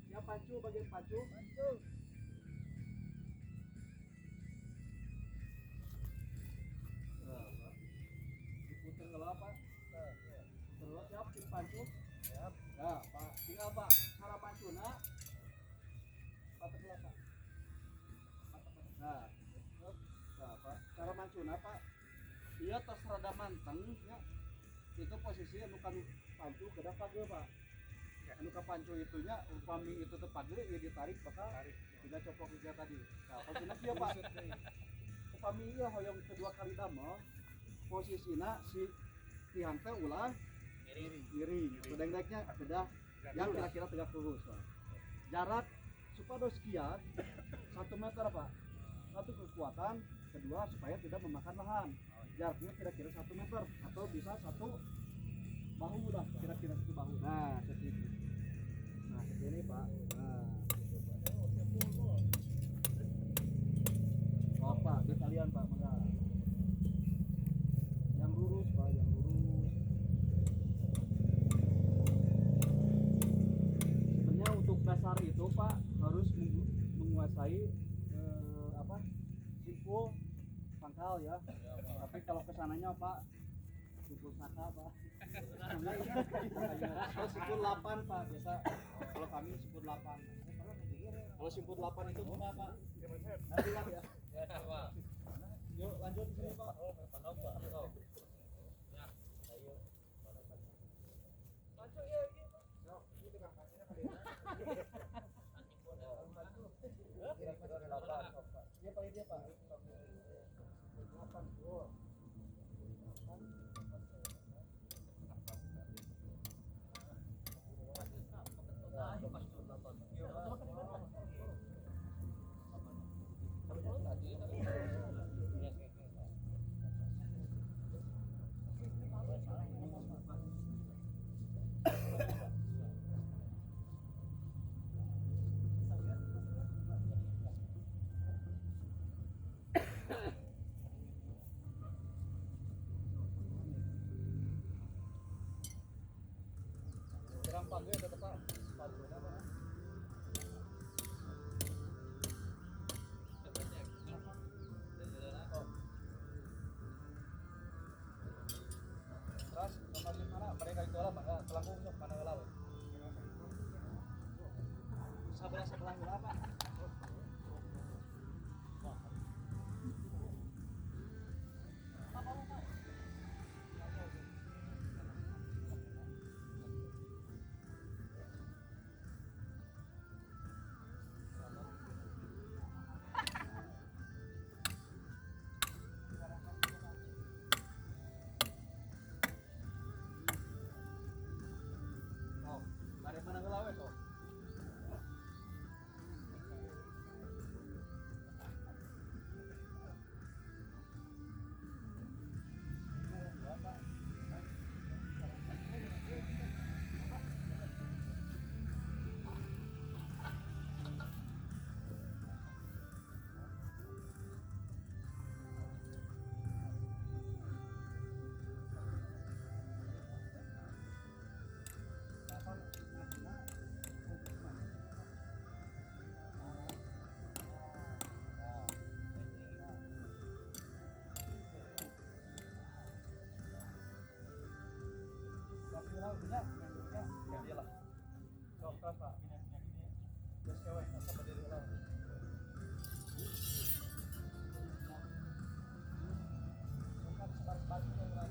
Speaker 2: Ya pacu bagian pacu. Diputer ke Pak. Terus siap tim pacu. Siap. Ya, Pak. Tinggal Pak cara pancuna. Patek Pak. Nah, nah, Pak. Cara mancuna Pak. Iya tos rada manteng ya. Itu posisi anu kami pancu kedah pageu Pak. Anu ka pancu itunya upami itu teu pageu ya ditarik bakal tidak copok juga tadi. Nah, posisinya kieu Pak. Upami ieu hoyong kedua kali damel posisina si tihan teh ulah miring. Sedeng-dengnya kedah yang kira-kira tegak lurus Pak. Jarak supados kiat 1 meter Pak. Satu kekuatan, kedua supaya tidak memakan lahan. Jaraknya kira-kira 1 meter atau bisa 1 bahu lah, kira-kira 1 bahu. Nah, seperti itu. Nah, seperti ini Pak. Nah, oh Pak, di kalian Pak, mangga. Yang lurus Pak, yang lurus. Sebenarnya untuk dasar itu Pak harus menguasai simpul pangkal ya. Tapi kalau kesananya Pak simpul saka Pak. Kalau simpul 8 Pak biasa. Kalau kami simpul 8. Kalau simpul 8 itu berapa Pak? Nanti lah ya. Yuk lanjut di sini Pak. Lanjut ya ini Pak. Ini Pak. Dia paling dia Pak. 8 bro. Kurang pagi ada Pak. Pajunya Pak. Terus nomor 5 mereka itu lah Pak, kelangkung sok mana heula we. Sebelah heula Pak. Dari mana heula we sok?
Speaker 8: Ya, iyalah. Sok Pak, gini. Terus cewek asa berdiri ulang. Bukan sebar-sebar itu ulang.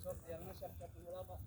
Speaker 8: Sok yang siap-siap dulu Pak.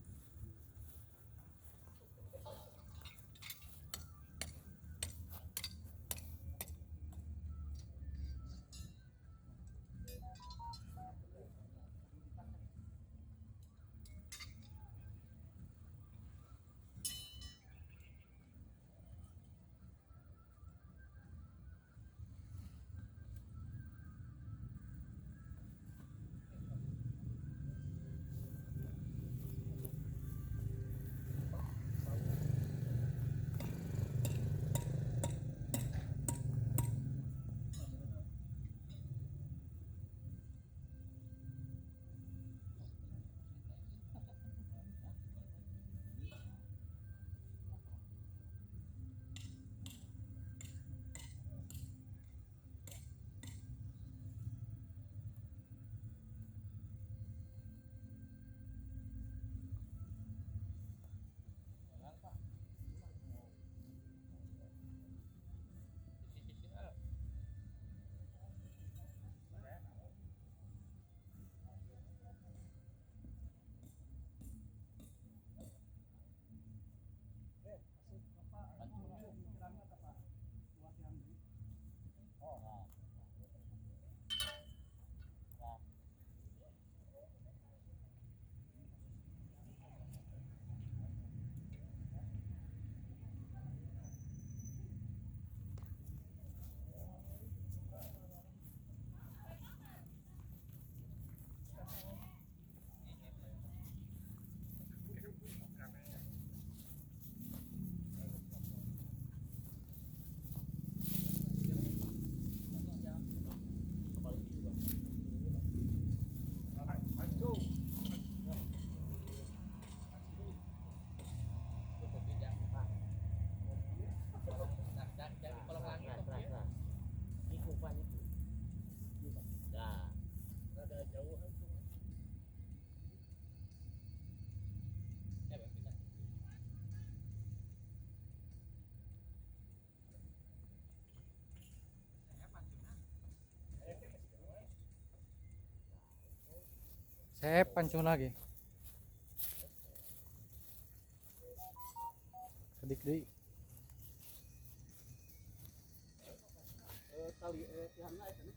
Speaker 9: Saya pancung lagi. Kedik deui.
Speaker 8: Tali yang naik ini.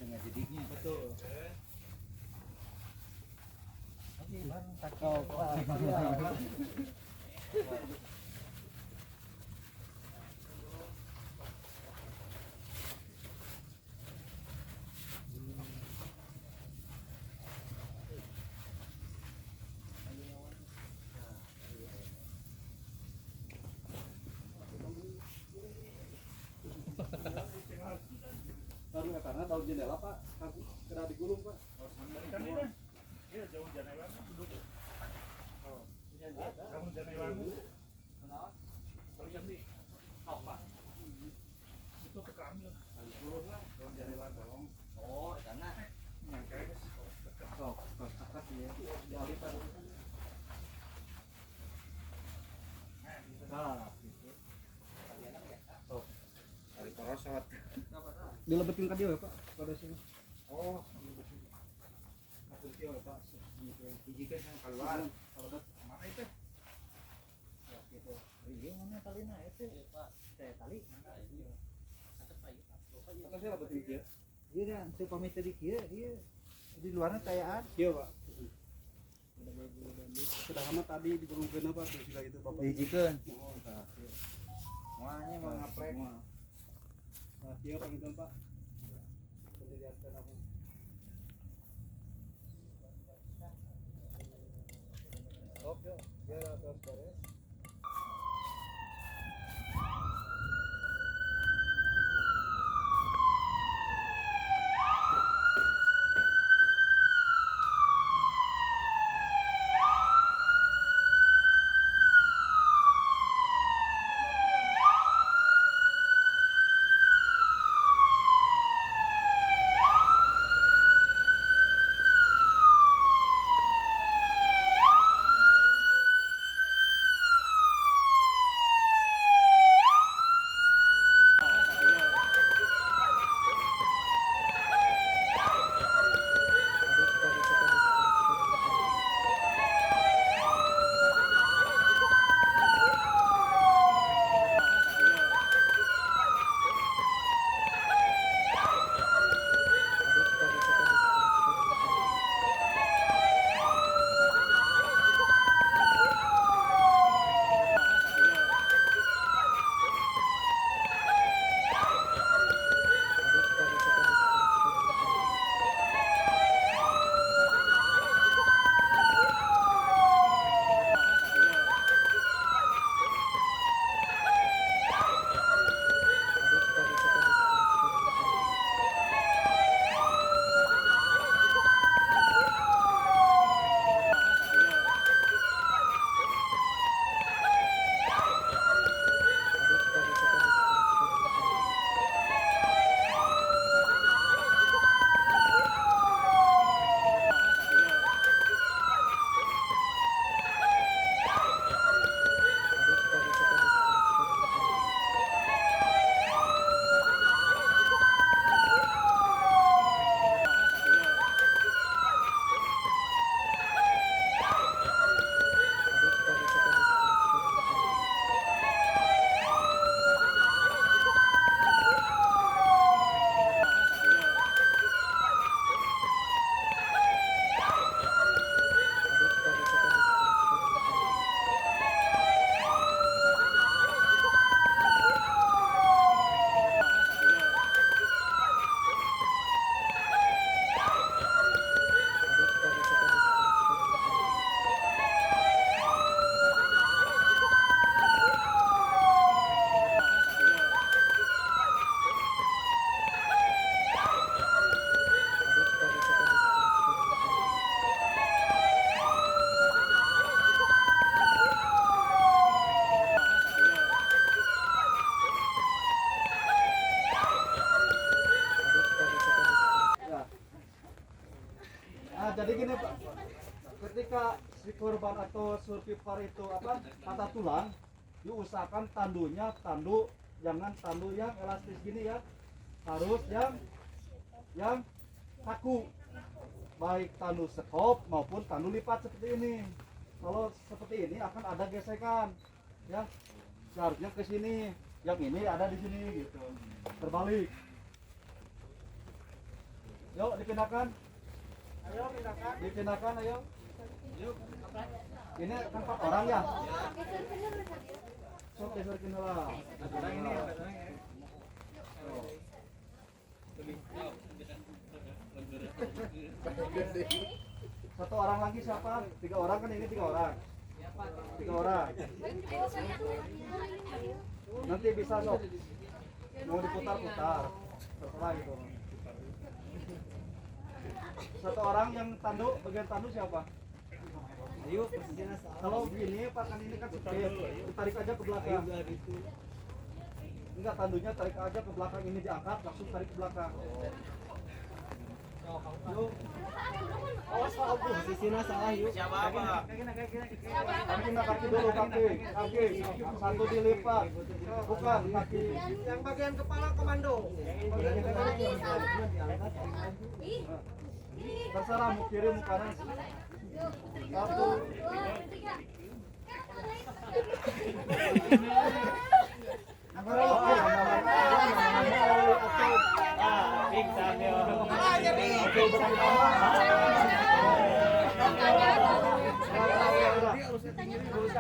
Speaker 8: setengah jadinya.
Speaker 5: Betul.
Speaker 8: Takau.
Speaker 2: Taruh karena tahu jendela Pak, kena digulung Pak.
Speaker 4: Iya, jauh jendela duduk. Oh, kamu jendela. Kalau yang di apa? Itu ke kami. Jauh jendela dong.
Speaker 8: Oh, karena
Speaker 4: Nyangka
Speaker 8: sok akad ya. Jadi Pak. Nah, gitu.
Speaker 1: Dari korosot.
Speaker 2: Dilebetin ke dia ya Pak, pada sini.
Speaker 8: Oh, aku sih Pak. Hiji kan yang keluar.
Speaker 4: mana itu?
Speaker 8: Ya gitu. Iya, mana talina itu? Pak, saya tali.
Speaker 2: Apa sih lebetin dia?
Speaker 8: Iya kan, saya pamit tadi kia, dia di luarnya kayaan.
Speaker 2: Iya Pak. Sudah lama tadi digulungkeun Pak, terus juga itu Bapak.
Speaker 8: Hijikeun.
Speaker 2: Oh, tah.
Speaker 8: Semuanya mau ngaprek.
Speaker 2: Nah, dia panggilkan Pak. Dilihatkan apa? Oke, dia terus beres. jadi gini Pak, ketika si korban atau survivor itu patah tulang, diusahakan tandunya jangan tandu yang elastis gini ya, harus yang kaku, baik tandu sekop maupun tandu lipat seperti ini. Kalau seperti ini akan ada gesekan, ya, seharusnya ke sini, yang ini ada di sini gitu, terbalik. Yuk dipindahkan.
Speaker 7: Ayo pindahkan.
Speaker 2: Dipindahkan ayo. Yuk. Ini kan 4 orang ya. Sok geserkin lah. Orang ini ada orang ya. Satu orang lagi siapa? 3 orang kan ini 3 orang. 3 orang. Nanti bisa sok. Mau diputar-putar. Terserah gitu. Satu orang yang tanduk, bagian tanduk siapa?
Speaker 8: Ayo, posisinya salah.
Speaker 2: Kalau gini, pakan ini kan sempit, ditarik aja ke belakang. Enggak, tanduknya tarik aja ke belakang, ini diangkat, langsung tarik ke belakang. Yuk,
Speaker 8: Awas Pak, posisinya salah yuk. Siapa apa?
Speaker 2: kaki dulu, kaki. Satu dilipat, bukan kaki.
Speaker 7: Yang bagian kepala komando.
Speaker 2: Terserah mau kiri, mau kanan. Satu.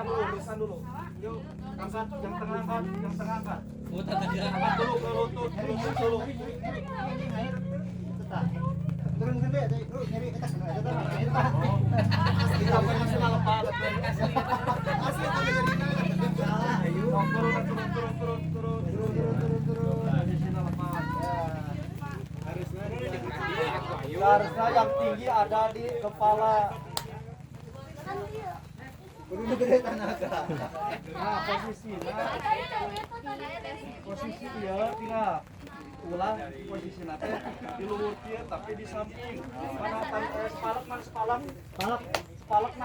Speaker 2: Luruskan dulu. Yuk, angkat yang tengah angkat, angkat dulu ke lutut, lurus dulu. Turun ke bawah, turun nyari ke atas. Kita masih lepas. Asli turun. Posisinya lepas. Harusnya yang tinggi ada di kepala. Kudu gede tenaga. Nah, posisi dia tinggal ulang posisi nanti di luhur dia tapi di samping mana spalak mana spalak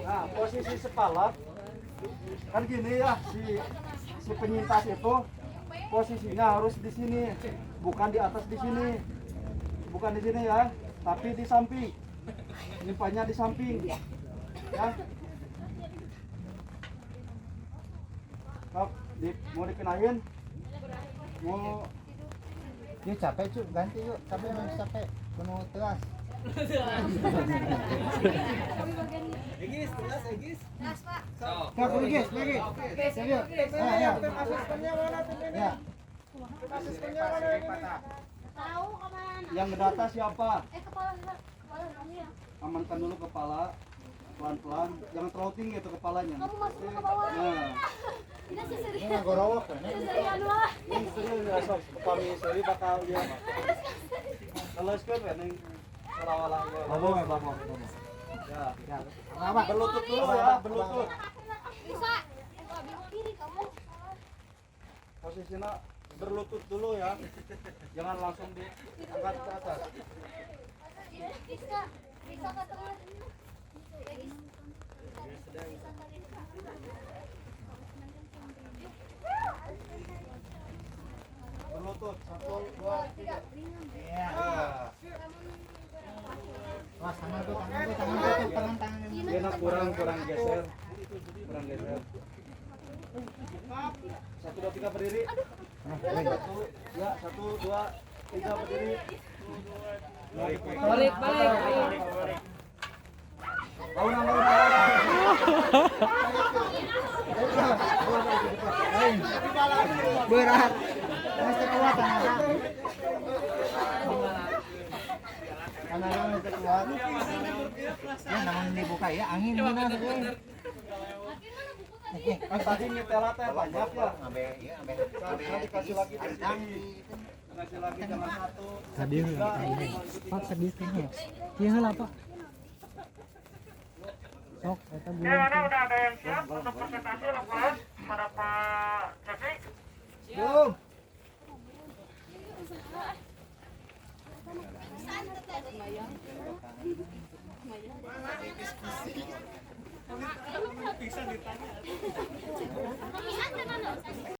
Speaker 2: nah posisi spalak kan gini ya si penyintas itu posisinya harus di sini bukan di atas di sini ya tapi di samping limpahnya di samping ya. Kok mau dikenain? Mau
Speaker 1: Yuk capek cu, ganti yuk. Capek memang capek. Penuh teras.
Speaker 8: Egis, telas Egis.
Speaker 6: Nas, Pak.
Speaker 1: Kak, Egis, lagi. Ayo.
Speaker 7: Asistennya mana tim ini?
Speaker 1: Ya.
Speaker 7: Asistennya mana yang ini?
Speaker 3: Tahu kemana?
Speaker 2: yang ngedata siapa?
Speaker 3: Kepala kamu ya.
Speaker 2: Amankan dulu kepala. Pelan-pelan, jangan terlalu tinggi itu kepalanya.
Speaker 3: Kamu masuk ke bawah.
Speaker 2: Nah,
Speaker 3: Ini seseri.
Speaker 1: Ini gorowok kan?
Speaker 3: Seserian lah.
Speaker 2: ini serius ya sob, kepala seri bakal dia. Kalau sekian kan yang salah-salah ya. Babong. Ya.
Speaker 1: Apa?
Speaker 2: Berlutut dulu ya, berlutut.
Speaker 3: Bisa. Bingung kiri kamu.
Speaker 2: Posisinya berlutut dulu ya. Jangan langsung diangkat ke atas.
Speaker 3: Bisa ke tengah.
Speaker 2: Berlutut 1, 2, 3.
Speaker 1: Iya. Wah, tangan tuh.
Speaker 2: Dia kurang geser. 1, 2, 3 berdiri. 1, 2, 3 berdiri.
Speaker 6: Balik.
Speaker 2: Lawan.
Speaker 1: Berat. Mesti kuat tenaga. Tenaga mesti kuat. Ya namun dibuka ya angin mana tuh.
Speaker 2: Tadi ngetela teh banyak ya. Sekarang dikasih lagi kasih lagi jangan 1.
Speaker 9: Tadi Pak sedih kayaknya. Iya lah Pak. Sok, kita belum.
Speaker 7: Udah ada yang siap untuk presentasi laporan pada Pak Cepi?
Speaker 2: Belum.
Speaker 3: Kami ada mana?